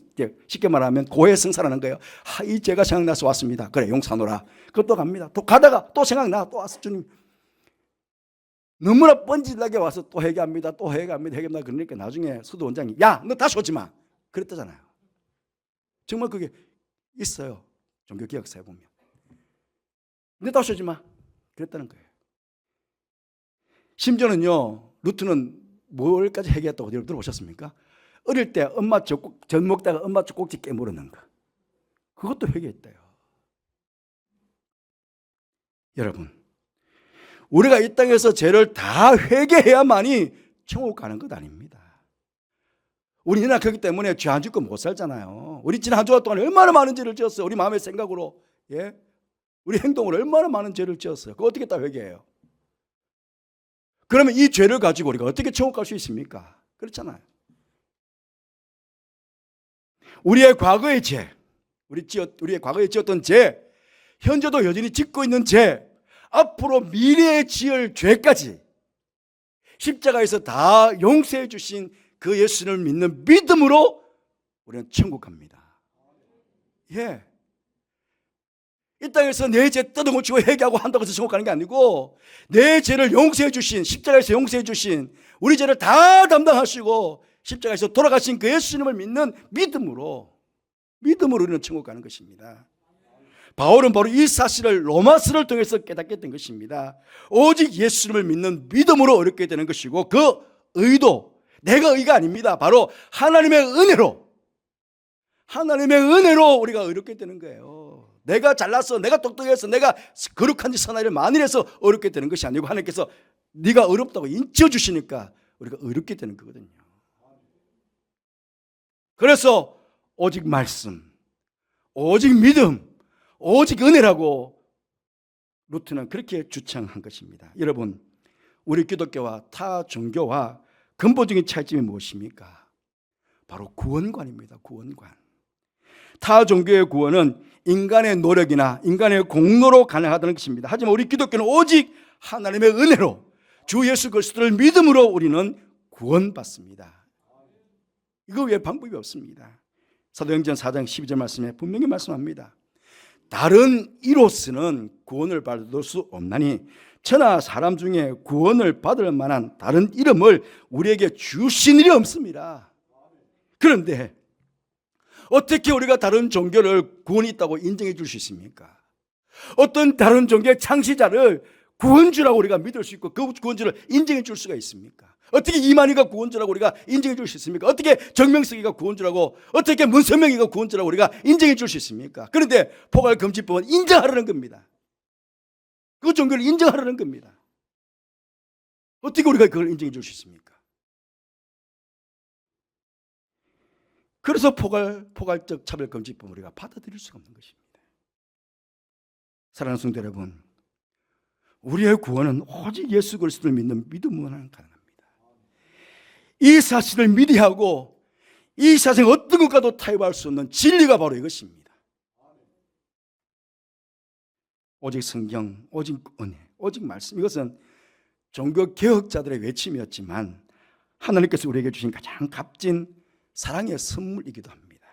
쉽게 말하면 고해성사라는 거예요. 이 죄가 생각나서 왔습니다. 그래, 용서하노라. 그것도 갑니다. 또 가다가 또 생각나. 또 와서 주님. 너무나 뻔질나게 와서 또 회개합니다. 또 회개합니다. 그러니까 나중에 수도원장이, 야, 너 다시 오지 마. 그랬다잖아요. 정말 그게 있어요. 종교개혁사에 보면. 너 다시 오지 마. 그랬다는 거예요. 심지어는요, 루트는 뭘까지 회개했다고 여러분 들어보셨습니까? 어릴 때 엄마 젖 먹다가 엄마 젖꼭지 깨물었는 거. 그것도 회개했대요. 여러분, 우리가 이 땅에서 죄를 다 회개해야만이 천국 가는 것 아닙니다. 우리 연약하기 때문에 죄 안 짓고 못 살잖아요. 우리 지난 한 주간 동안 얼마나 많은 죄를 지었어요. 우리 마음의 생각으로, 우리 행동으로 얼마나 많은 죄를 지었어요. 그거 어떻게 다 회개해요? 그러면 이 죄를 가지고 우리가 어떻게 천국 갈 수 있습니까? 그렇잖아요. 우리의 과거의 죄, 우리의 과거에 지었던 죄, 현재도 여전히 짓고 있는 죄, 앞으로 미래에 지을 죄까지 십자가에서 다 용서해 주신 그 예수를 믿는 믿음으로 우리는 천국 갑니다. 이 땅에서 내 죄 뜯어고치고 회개하고 한다고 해서 천국 가는 게 아니고 내 죄를 용서해 주신, 십자가에서 용서해 주신, 우리 죄를 다 담당하시고 십자가에서 돌아가신 그 예수님을 믿는 믿음으로 우리는 천국 가는 것입니다. 바울은 바로 이 사실을 로마서를 통해서 깨닫게 된 것입니다. 오직 예수님을 믿는 믿음으로 얻게 되는 것이고 그 의도, 내가 의가 아닙니다. 바로 하나님의 은혜로 우리가 의롭게 되는 거예요. 내가 잘났어, 내가 똑똑해서, 내가 거룩한 짓 선한 일을 많이 해서 의롭게 되는 것이 아니고 하나님께서 네가 의롭다고 인쳐주시니까 우리가 의롭게 되는 거거든요. 그래서 오직 말씀, 오직 믿음, 오직 은혜라고 루트는 그렇게 주창한 것입니다. 여러분, 우리 기독교와 타 종교와 근본적인 차이점이 무엇입니까? 바로 구원관입니다. 구원관. 타 종교의 구원은 인간의 노력이나 인간의 공로로 가능하다는 것입니다. 하지만 우리 기독교는 오직 하나님의 은혜로 주 예수 그리스도를 믿음으로 우리는 구원받습니다. 이거 외에 방법이 없습니다. 사도행전 4장 12절 말씀에 분명히 말씀합니다. 다른 이로서는 구원을 받을 수 없나니 천하 사람 중에 구원을 받을 만한 다른 이름을 우리에게 주신 일이 없습니다. 그런데 어떻게 우리가 다른 종교를 구원이 있다고 인정해 줄 수 있습니까? 어떤 다른 종교의 창시자를 구원주라고 우리가 믿을 수 있고 그 구원주를 인정해 줄 수가 있습니까? 어떻게 이만희가 구원주라고 우리가 인정해 줄 수 있습니까? 어떻게 정명석이가 구원주라고, 어떻게 문선명이가 구원주라고 우리가 인정해 줄 수 있습니까? 그런데 포괄금지법은 인정하려는 겁니다. 그 종교를 인정하려는 겁니다. 어떻게 우리가 그걸 인정해 줄 수 있습니까? 그래서 포괄적 차별금지법을 우리가 받아들일 수가 없는 것입니다. 사랑하는 성도 여러분, 우리의 구원은 오직 예수 그리스도를 믿는 믿음으로만 가능합니다. 이 사실을 미리 하고 이 세상 어떤 것과도 타협할 수 없는 진리가 바로 이것입니다. 오직 성경, 오직 은혜, 오직 말씀. 이것은 종교 개혁자들의 외침이었지만 하나님께서 우리에게 주신 가장 값진 사랑의 선물이기도 합니다.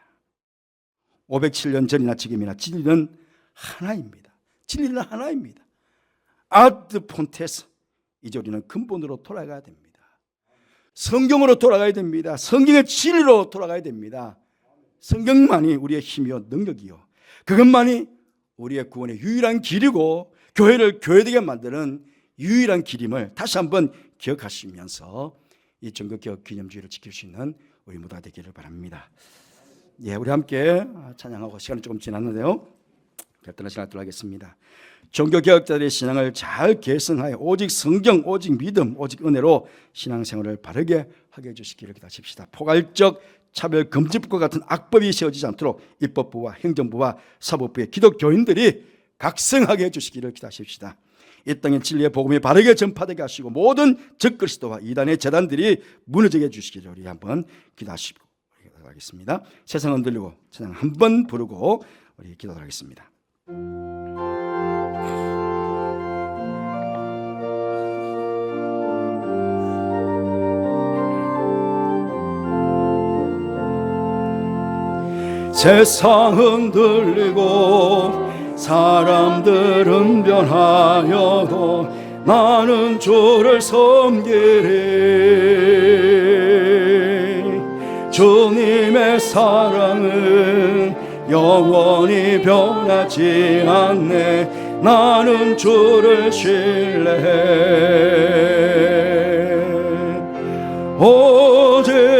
507년 전이나 지금이나 진리는 하나입니다. 진리는 하나입니다. 아드 폰테스. 이제 우리는 근본으로 돌아가야 됩니다. 성경으로 돌아가야 됩니다. 성경의 진리로 돌아가야 됩니다. 성경만이 우리의 힘이요 능력이요, 그것만이 우리의 구원의 유일한 길이고 교회를 교회되게 만드는 유일한 길임을 다시 한번 기억하시면서 이 종교개혁 기념주의를 지킬 수 있는 우리 모두가 되기를 바랍니다. 예, 우리 함께 찬양하고 시간이 조금 지났는데요, 결단의 시간을 갖도록 하겠습니다. 종교개혁자들의 신앙을 잘 계승하여 오직 성경, 오직 믿음, 오직 은혜로 신앙생활을 바르게 하게 해주시기를 기도하십시다. 포괄적 차별금지법과 같은 악법이 세워지지 않도록 입법부와 행정부와 사법부의 기독교인들이 각성하게 해주시기를 기도하십시다. 이 땅의 진리의 복음이 바르게 전파되게 하시고 모든 적그리스도와 이단의 재단들이 무너지게 해주시기를 우리 한번 기도하시고 하겠습니다. 세상 흔들리고 찬양 한번 부르고 우리 기도하겠습니다. 세상 흔들리고 사람들은 변하여도 나는 주를 섬기리. 주님의 사랑은 영원히 변하지 않네. 나는 주를 신뢰해. 오직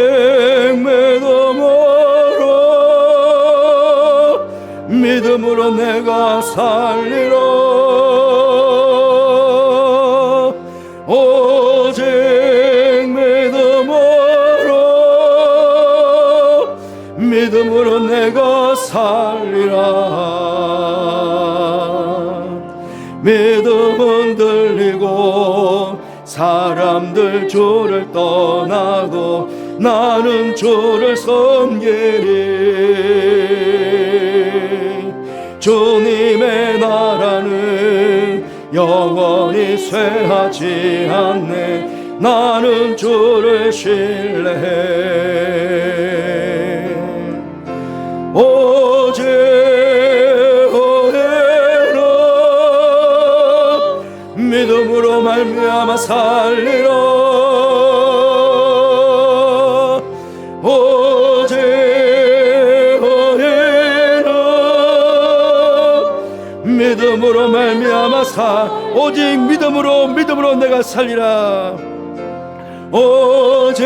믿음으로 내가 살리라. 오직 믿음으로 내가 살리라. 믿음은 들리고 사람들 주를 떠나도 나는 주를 섬기리. 주님의 나라는 영원히 쇠하지 않네. 나는 주를 신뢰해. 오직 은혜로 믿음으로 말미암아 살리라. 믿음으로 말미암아 오직 믿음으로 내가 살리라. 오직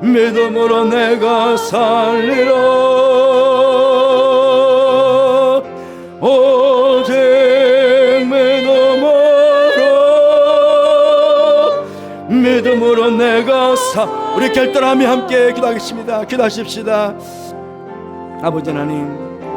믿음으로 내가 살리라. 오직 믿음으로 내가 우리 결단하며 함께 기도하겠습니다. 기도하십시다. 아버지 하나님,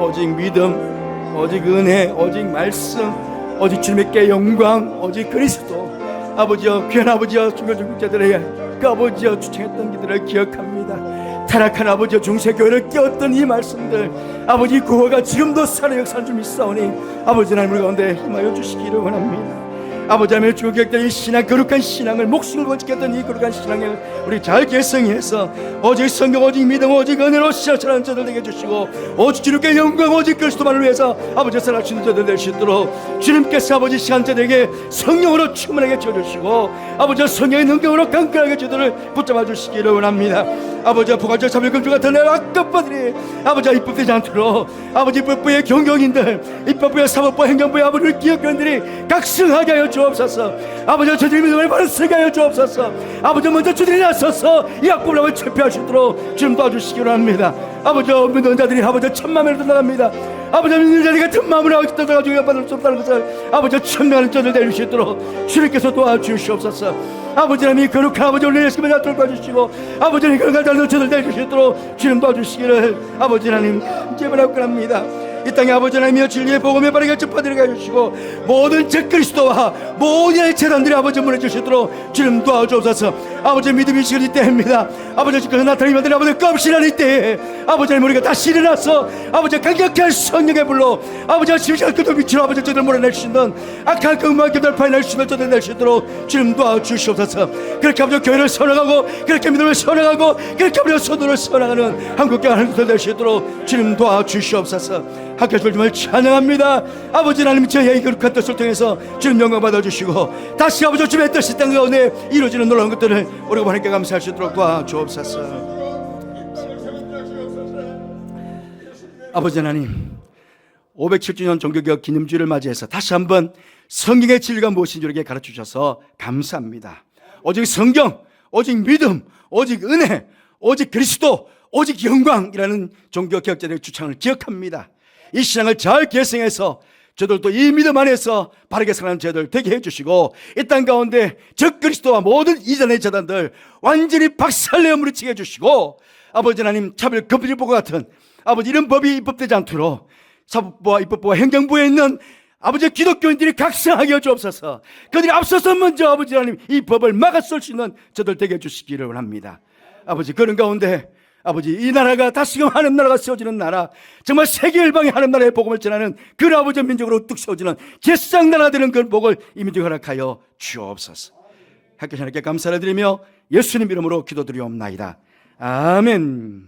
오직 믿음, 오직 은혜, 오직 말씀, 오직 주님께 영광, 오직 그리스도. 아버지여, 귀한 아버지여, 중교중국자들에게 그 아버지여 주청했던 기들을 기억합니다. 타락한 아버지여 중세교회를 깨웠던 이 말씀들, 아버지 구호가 지금도 살아 역사하는 줄 믿사오니 아버지 하나님 우리 가운데 힘하여 주시기를 원합니다. 아버지 하나님 주교개혁된 이 신앙, 거룩한 신앙을 목숨을 걸고 지켰던 이 거룩한 신앙을 우리 잘 계승해서 오직 성경, 오직 믿음, 오직 은혜로 시작하는 저들 되게 해주시고 오직 주님께 영광, 오직 그리스도만을 위해서 아버지 살아주시는 저들 될 수 있도록 주님께서 아버지 시간대에게 성령으로 충만하게 채워주시고 아버지 성령의 능력으로 강건하게 저들을 붙잡아 주시기를 원합니다. 아버지 포괄적 차별금지 같은 내 악급파들이 아버지 입법되지 않도록 아버지 입법부의 경영인들, 입법부의 사법부, 행정부의 아버지 기업견들이 각성하게 하여 주옵소서. 아버지 저들의 믿음을 바로 쓰게 하여 주옵소서. 아버지 먼저 주들이 나서서 이 악법을 철폐할 수 있도록 주님 도와주시기로 합니다. 아버지 믿는 자들이 아버지 천만을 떠나갑니다. 아버지 믿는 자들이 같은 마음을 하고 떠나가지고 받을 수 없다는 것을 아버지 천명하는 자들 내릴 수 있도록 주님께서 도와주시옵소서. 아버지 하나님 거룩한 아버지 오늘 예수님을 다 돌봐주시고 아버지 하나님 거룩한 자들 저들 내릴 수 있도록 주님 도와주시기를 아버지 하나님 제발하옵고 합니다. 이 땅에 아버지 하나님이여 진리의 복음에 바르게 접어들게 해주시고 모든 적그리스도와 모든 재단들이 아버지 무너질 수 있도록 주님 도와주옵소서. 아버지 믿음이 시간이 때입니다. 아버지 지금 나타나면 들 아버지 껍질하는 때에 아버지 하나님 우리가 다시 일어나서 아버지 강력한 성령의 불로 아버지가 심시한 그도 빛으로 아버지 저들 몰아낼 수 있는 악한 그 음악을 돌파해낼 수 있는 저들 낼 수 있도록 주님 도와주시옵소서. 그렇게 아버지 교회를 선언하고 그렇게 믿음을 선언하고 그렇게 아버지 선도를 선언하는 한국교회 한국교회 될 수 있도록 주님 도와주시옵소서. 학교 주님을 찬양합니다. 아버지 하나님 저희의 거룩한 뜻을 통해서 주님 영광 받아주시고 다시 아버지 주님의 뜻이 땅 가운데 이루어지는 놀라운 것들을 우리가 하나님께 감사할 수 있도록 도와주옵소서. 아버지 하나님 507주년 종교개혁 기념주를 맞이해서 다시 한번 성경의 진리가 무엇인지 우리에게 가르쳐주셔서 감사합니다. 오직 성경, 오직 믿음, 오직 은혜, 오직 그리스도, 오직 영광이라는 종교개혁자들의 주창을 기억합니다. 이 신앙을 잘 계승해서 저들도 이 믿음 안에서 바르게 사는 저들 되게 해주시고 이 땅 가운데 적그리스도와 모든 이단의 재단들 완전히 박살내어 무너지게 해주시고 아버지 하나님 차별 금지법과 같은 아버지 이런 법이 입법되지 않도록 사법부와 입법부와 행정부에 있는 아버지 기독교인들이 각성하게 해주옵소서. 그들이 앞서서 먼저 아버지 하나님 이 법을 막아설 수 있는 저들 되게 해주시기를 원합니다. 아버지 그런 가운데 아버지 이 나라가 다시금 하나님 나라가 세워지는 나라, 정말 세계 열방의 하나님 나라의 복음을 전하는 그 아버지 민족으로 우뚝 세워지는 제상 나라 되는 그 복을 이 민족에 허락하여 주옵소서. 하나님께 하나님께 감사를 드리며 예수님 이름으로 기도드리옵나이다. 아멘.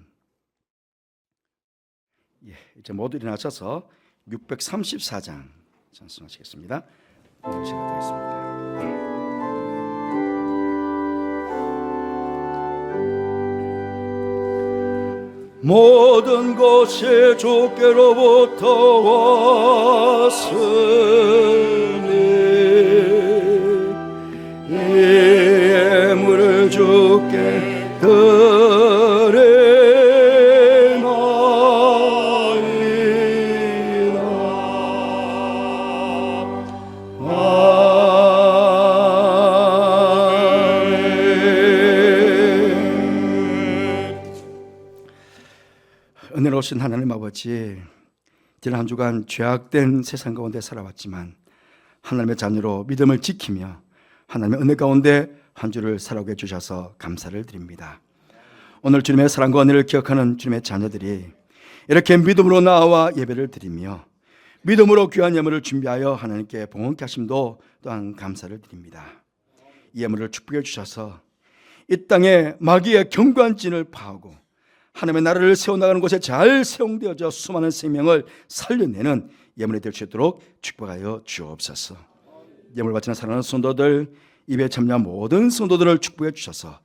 예, 이제 모두 일어나셔서 634장 찬송하시겠습니다. 시작하겠습니다. 모든 것이 주께로부터 왔으니 이 예물을 주께 은혜로우신 하나님 아버지, 지난 한 주간 죄악된 세상 가운데 살아왔지만 하나님의 자녀로 믿음을 지키며 하나님의 은혜 가운데 한 주를 살아오게 해주셔서 감사를 드립니다. 오늘 주님의 사랑과 은혜를 기억하는 주님의 자녀들이 이렇게 믿음으로 나와 예배를 드리며 믿음으로 귀한 예물을 준비하여 하나님께 봉헌케 하심도 또한 감사를 드립니다. 이 예물을 축복해 주셔서 이 땅에 마귀의 경관진을 파하고 하나님의 나라를 세워나가는 곳에 잘 세용되어져 수많은 생명을 살려내는 예물이 될 수 있도록 축복하여 주옵소서. 예물 바치는 사랑하는 성도들, 입에 참여한 모든 성도들을 축복해 주셔서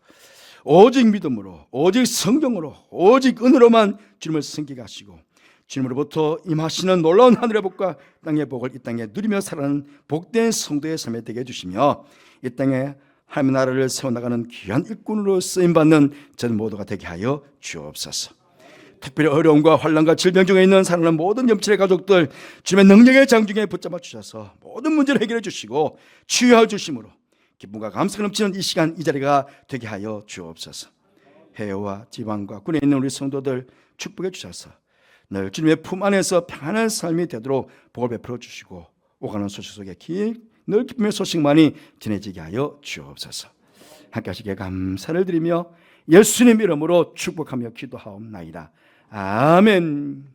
오직 믿음으로, 오직 성경으로, 오직 은혜로만 주님을 섬기게 하시고 주님으로부터 임하시는 놀라운 하늘의 복과 땅의 복을 이 땅에 누리며 살아가는 복된 성도의 삶이 되게 해주시며 이 땅에 하나님의 나라를 세워나가는 귀한 일꾼으로 쓰임받는 전 모두가 되게 하여 주옵소서. 특별히 어려움과 환난과 질병 중에 있는 사랑하는 모든 염치의 가족들 주님의 능력의 장중에 붙잡아 주셔서 모든 문제를 해결해 주시고 치유하여 주심으로 기쁨과 감사가 넘치는 이 시간 이 자리가 되게 하여 주옵소서. 해외와 지방과 군에 있는 우리 성도들 축복해 주셔서 늘 주님의 품 안에서 평안한 삶이 되도록 복을 베풀어 주시고 오가는 소식 속에 늘 기쁨의 소식만이 전해지게 하여 주옵소서. 함께 하시기에 감사를 드리며 예수님 이름으로 축복하며 기도하옵나이다. 아멘.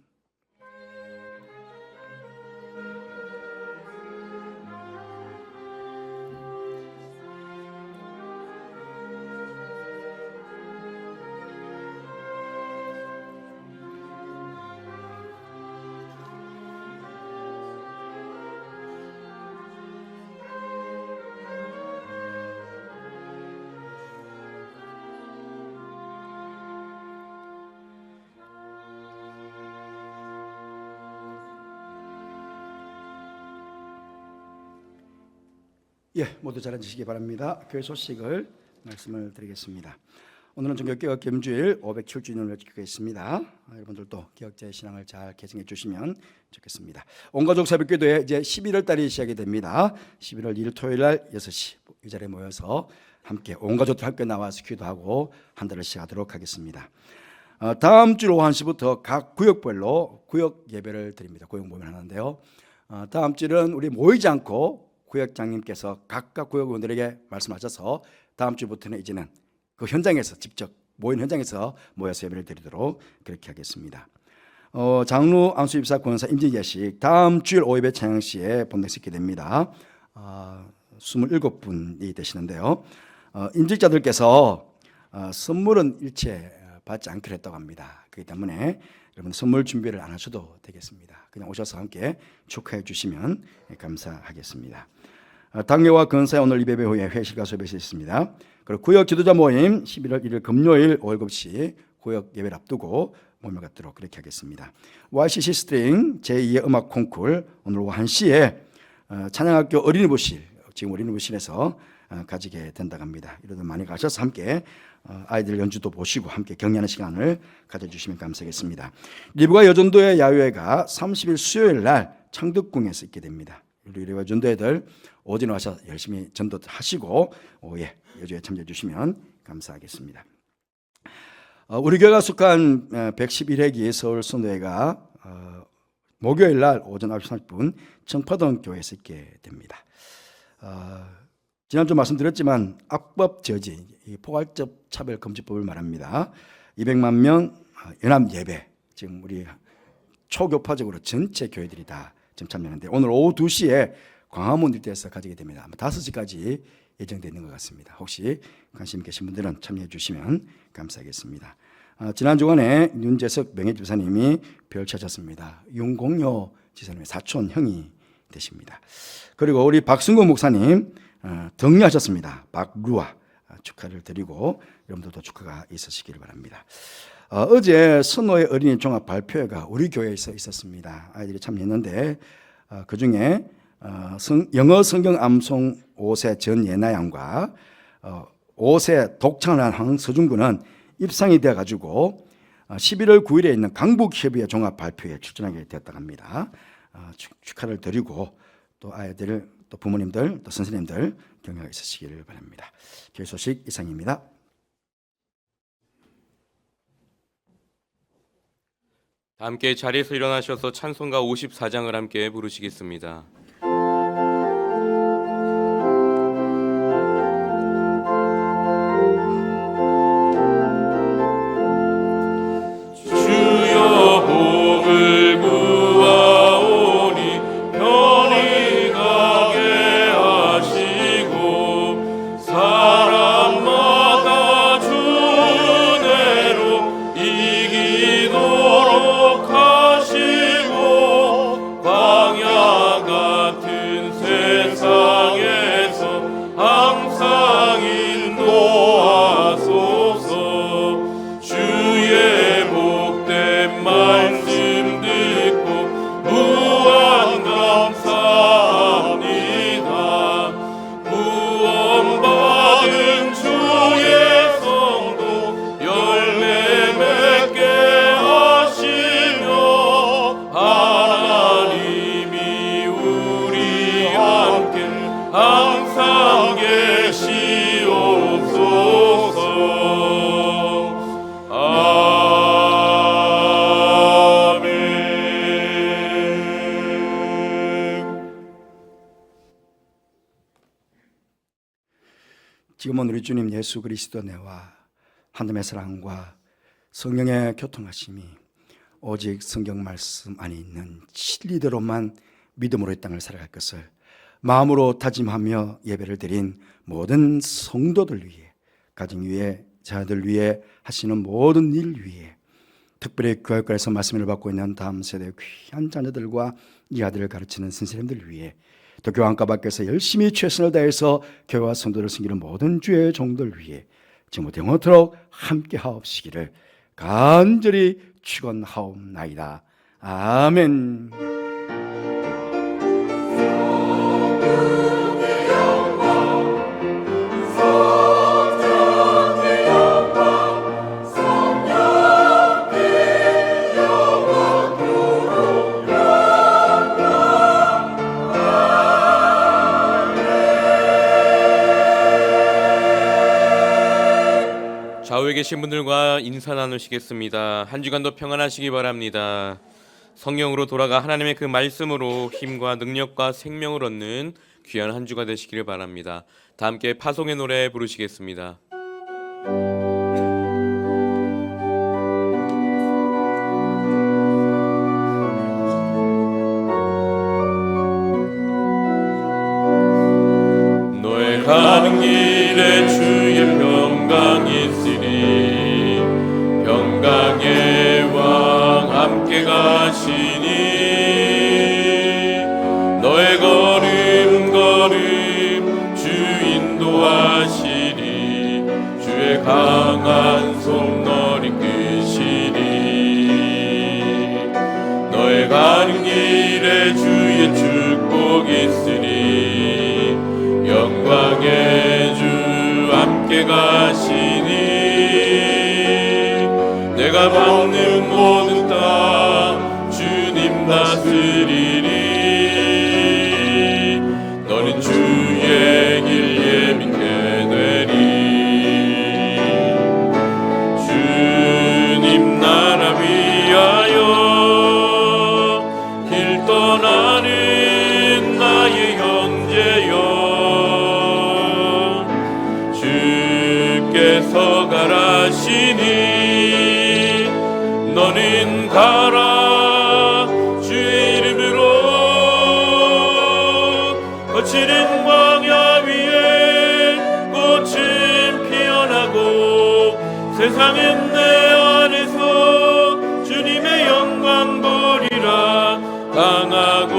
예, 모두 잘 앉으시기 바랍니다. 교회 소식을 말씀을 드리겠습니다. 오늘은 종교개혁 기념주일 507주년을 지키고 있습니다. 여러분들도 개혁자의 신앙을 잘 계승해 주시면 좋겠습니다. 온가족 새벽기도회 이제 11월 달이 시작이 됩니다. 11월 2일 토요일 날 6시 이 자리에 모여서 함께 온가족들 함께 나와서 기도하고 한 달을 시작하도록 하겠습니다. 다음 주 오후 1시부터 각 구역별로 구역 예배를 드립니다. 구역 모임을 하는데요. 다음 주는 우리 모이지 않고 구역장님께서 각각 구역원들에게 말씀하셔서 다음 주부터는 이제는 그 현장에서 직접 모인 현장에서 모여서 예배를 드리도록 그렇게 하겠습니다. 장로 안수입사 권사 임직예식 다음 주일 오예배 찬양 시에 본당 있게 됩니다. 27분이 되시는데요. 임직자들께서 선물은 일체 받지 않기로 했다고 합니다. 그렇기 때문에 여러분 선물 준비를 안 하셔도 되겠습니다. 그냥 오셔서 함께 축하해 주시면 감사하겠습니다. 당회와 근사의 오늘 예배 후에 회식과 수업이 있습니다. 그리고 구역 지도자 모임 11월 1일 금요일 오후 7시 구역 예배를 앞두고 모임을 갖도록 그렇게 하겠습니다. YCC 스트링 제2의 음악 콩쿨 오늘 오후 1시에 찬양학교 어린이부실 지금 어린이부실에서 가지게 된다고 합니다. 이러도 많이 가셔서 함께 아이들 연주도 보시고 함께 격려하는 시간을 가져주시면 감사하겠습니다. 리브가 여전도의 야유회가 30일 수요일 날 창덕궁에서 있게 됩니다. 우리 리브가 여전도애들 오전 와서 열심히 전도하시고 오후에 여주에 참여해 주시면 감사하겠습니다. 우리 교회가 속한 111회기 서울 선도회가 목요일 날 오전 9시 30분 청파동 교회에서 있게 됩니다. 지난주 말씀드렸지만 악법 저지, 포괄적 차별금지법을 말합니다. 200만 명 연합 예배, 지금 우리 초교파적으로 전체 교회들이 다 지금 참여하는데 오늘 오후 2시에 광화문 일대에서 가지게 됩니다. 아마 5시까지 예정되어 있는 것 같습니다. 혹시 관심 계신 분들은 참여해 주시면 감사하겠습니다. 지난 주간에 윤재석 명예지사님이 별 찾았습니다. 윤공효 지사님의 사촌 형이 되십니다. 그리고 우리 박승구 목사님 격려하셨습니다. 박루아 축하를 드리고 여러분들도 축하가 있으시기를 바랍니다. 어제 선호의 어린이 종합 발표회가 우리 교회에서 있었습니다. 아이들이 참여했는데 그중에 영어 성경 암송 5세 전예나 양과 5세 독창을 한 황서준 군은 입상이 되어가지고 11월 9일에 있는 강북협의회 종합 발표에 출전하게 되었다고 합니다. 축하를 드리고 또 아이들 또 부모님들 또 선생님들 격려가 있으시기를 바랍니다. 교회 소식 이상입니다. 함께 자리에서 일어나셔서 찬송가 54장을 함께 부르시겠습니다. 주여 복을 구하오니 편히 가게 하시고 사람마다 주 은혜로 이기도록 하시고 광야 같은 세상에서 항상 인도하소서. 주의 복된 말씀 듣고 무한 감사합니다. 구원받은 주의 성도 열매 맺게 하시며 하나님이 우리 함께 항상 계시옵소서. 지금은 우리 주님 예수 그리스도 내와 하나님의 사랑과 성령의 교통하심이 오직 성경 말씀 안에 있는 진리대로만 믿음으로 이 땅을 살아갈 것을 마음으로 다짐하며 예배를 드린 모든 성도들 위해, 가정 위해, 자녀들 위해, 하시는 모든 일 위해, 특별히 교회과에서 말씀을 받고 있는 다음 세대 귀한 자녀들과 이 아들을 가르치는 선생님들 위해, 또 교환과 밖에서 열심히 최선을 다해서 교회와 성도를 섬기는 모든 주의 종들 위해 지금부터 영원토록 함께 하옵시기를 간절히 축원하옵나이다. 아멘. 좌우에 계신 분들과 인사 나누시겠습니다. 한 주간도 평안하시기 바랍니다. 성령으로 돌아가 하나님의 그 말씀으로 힘과 능력과 생명을 얻는 귀한 한 주가 되시기를 바랍니다. 다 함께 파송의 노래 부르시겠습니다. 너의 가는 길에 주의 평강이 있으리 평강의 왕 함께 가시니 너의 걸음 주 인도하시리 주의 강한 손 너를 이끄시리 너의 가는 길에 주의 축복 있으리 영광의 주 함께 가시니 내가 받는 모든 땅 주님 다스리리 너는 주의 길 예민케 되리 주님 나라 위하여 길 떠나는 나의 형제여 주께서 가라시니 너는 가라 주의 이름으로 거칠은 광야 위에 꽃은 피어나고 세상은 내 안에서 주님의 영광 보리라 강하고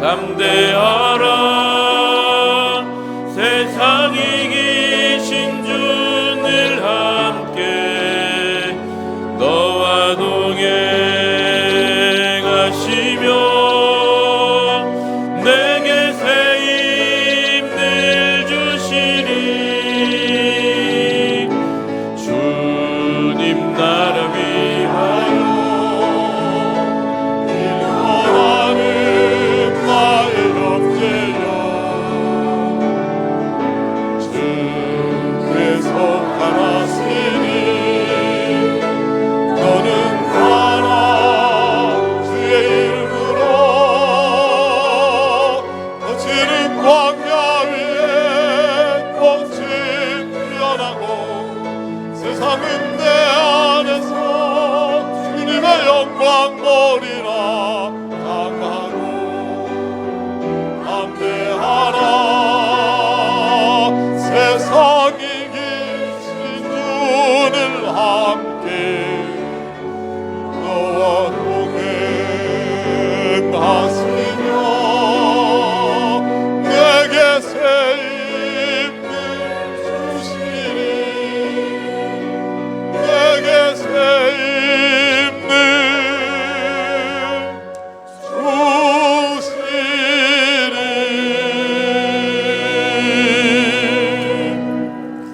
담대하라 세상이 이기신 주 늘 함께 너와 동행하시며 내게 새 힘 늘 주시리 주님 나라 위하여 일어나는 나의 형제여 주께서 가라시니 너는 가라 주의 이름으로 거칠은 광야 위에 꽃이 피어나고 세상은 내 안에서 주님의 영광 보리라